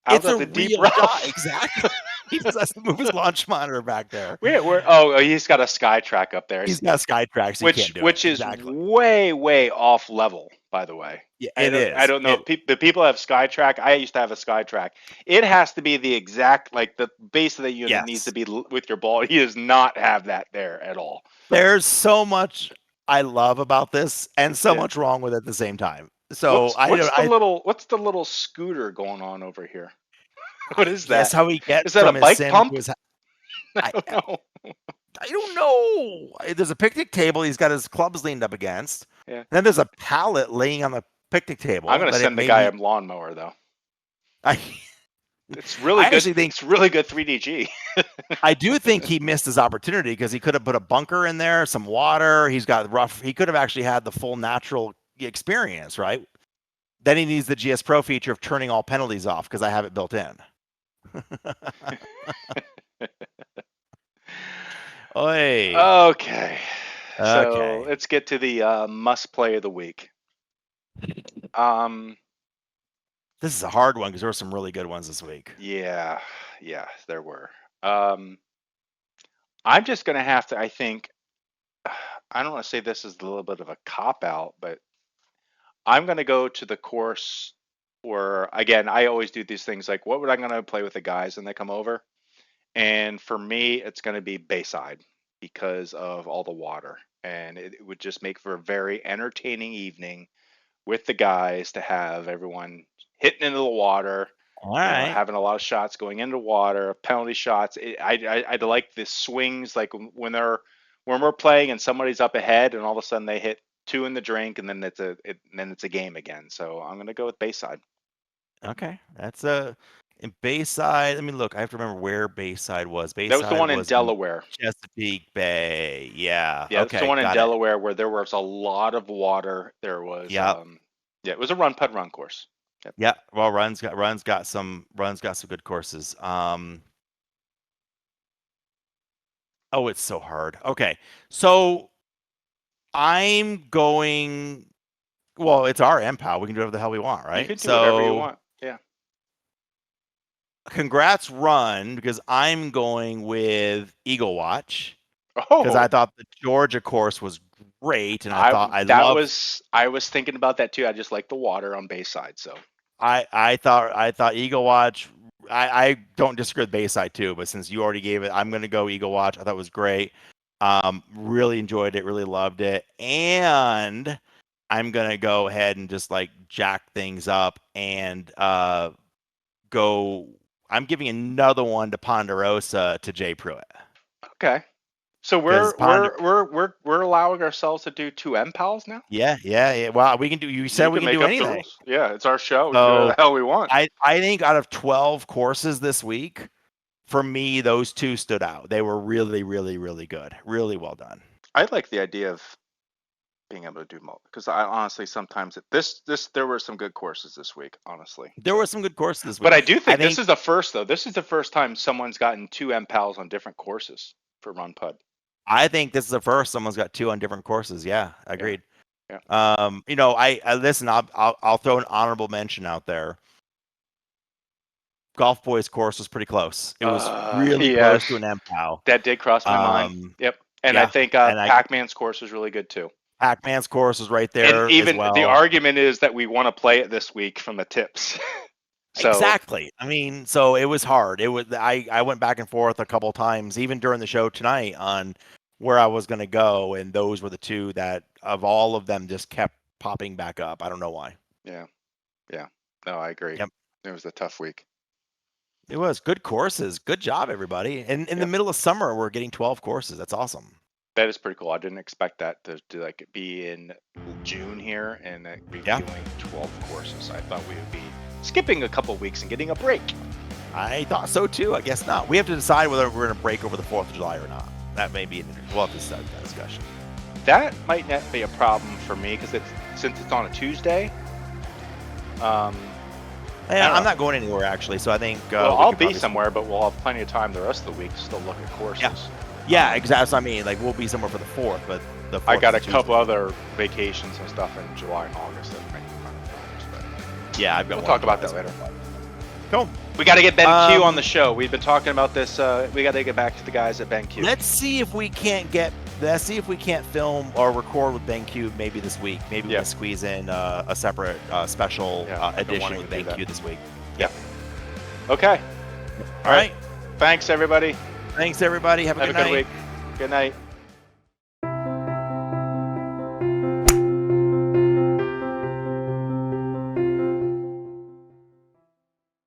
out it's of a the deep real shot. rough. Exactly. He just has to move his launch monitor back there. Oh, he's got a sky track up there. He's got a sky track, so you can't do which it. is Exactly. way off level, by the way. Yeah, it is. I don't know. The people have SkyTrack. I used to have a SkyTrack. It has to be the exact, like the base of the unit needs to be with your ball. He does not have that there at all. There's so much I love about this, and so much wrong with it at the same time. So what's the little scooter going on over here? What is that? That's how he gets. Is that from a bike his pump? I don't know. I don't know. There's a picnic table he's got his clubs leaned up against. Yeah. And then there's a pallet laying on the picnic table. I'm gonna send the guy a lawnmower though. It's really good. It's really good 3DG. I do think he missed his opportunity because he could have put a bunker in there, some water. He's got rough. He could have actually had the full natural experience, right? Then he needs the GSPro feature of turning all penalties off because I have it built in. Oy. Okay. So let's get to the must play of the week. This is a hard one because there were some really good ones this week. Yeah, there were. I'm just gonna have to. I think I don't want to say this is a little bit of a cop out, but I'm gonna go to the course where, again, I always do these things like, what would I gonna play with the guys when they come over? And for me, it's gonna be Baside because of all the water, and it would just make for a very entertaining evening with the guys to have everyone hitting into the water, having a lot of shots going into water, penalty shots. I like the swings, like when we're playing and somebody's up ahead, and all of a sudden they hit 2 in the drink, and then it's a game again. So I'm gonna go with Baside. Okay, that's in Bayside. Let me look. I have to remember where Bayside was. That was the one in Delaware. Chesapeake Bay. Yeah. Yeah, that's the one in Delaware where there was a lot of water. There was it was a run putt run course. Yep. Yeah. Well, Run's got some good courses. Oh, it's so hard. Okay. So I'm going. Well, it's our MPoW. We can do whatever the hell we want, right? You can do whatever you want. Yeah. Congrats, Run, because I'm going with Eagle Watch. Because I thought the Georgia course was great, and I was thinking about that too. I just like the water on Bayside, so I thought Eagle Watch. I don't disagree with Bayside too, but since you already gave it, I'm gonna go Eagle Watch. I thought it was great. Really enjoyed it, really loved it, and I'm gonna go ahead and just like jack things up and go. I'm giving another one to Ponderosa to Jay Pruitt. Okay. So we're allowing ourselves to do 2 MPoWs now? Yeah. Well, we can do. You said we can do anything. Yeah, it's our show. We can do whatever the hell we want. I think out of 12 courses this week, for me, those 2 stood out. They were really, really, really good. Really well done. I like the idea of being able to do multiple, because I honestly sometimes there were some good courses this week. Honestly, there were some good courses this week. But I do think this is the first though. This is the first time someone's gotten 2 MPoWs on different courses for Run Putt. I think this is the first someone's got 2 on different courses. Yeah, agreed. Yeah. I listen. I'll throw an honorable mention out there. Golf Boys course was pretty close. It was really close to an MPoW. That did cross my mind. Yep. And I think Pac-Man's course was really good too. Pac-Man's course was right there. And even as well. The argument is that we want to play it this week from the tips. So, exactly. I mean, so it was hard. It was. I went back and forth a couple times, even during the show tonight, on where I was going to go, and those were the 2 that, of all of them, just kept popping back up. I don't know why. Yeah. No, I agree. Yep. It was a tough week. It was good courses. Good job, everybody. And in the middle of summer, we're getting 12 courses. That's awesome. That is pretty cool. I didn't expect that to like be in June here and that we'd be doing 12 courses. I thought we would be skipping a couple weeks and getting a break. I thought so too. I guess not. We have to decide whether we're going to break over the 4th of July or not. That may be, we'll have to start that discussion. That might not be a problem for me because since it's on a Tuesday. I'm not going anywhere actually, so I think. Well, I'll be somewhere, but we'll have plenty of time the rest of the week to still look at courses. Yeah, exactly. I mean, like we'll be somewhere for the 4th, but the 4th I got a couple other vacations and stuff in July and August that might be fun. But yeah, we'll talk about that later. Cool. We got to get BenQ on the show. We've been talking about this. We got to get back to the guys at BenQ. Let's see if we can't film or record with BenQ maybe this week. Maybe we'll squeeze in a separate special edition with BenQ this week. Yeah. Okay. All right. Thanks, everybody. Thanks, everybody. Have a good night. Good night.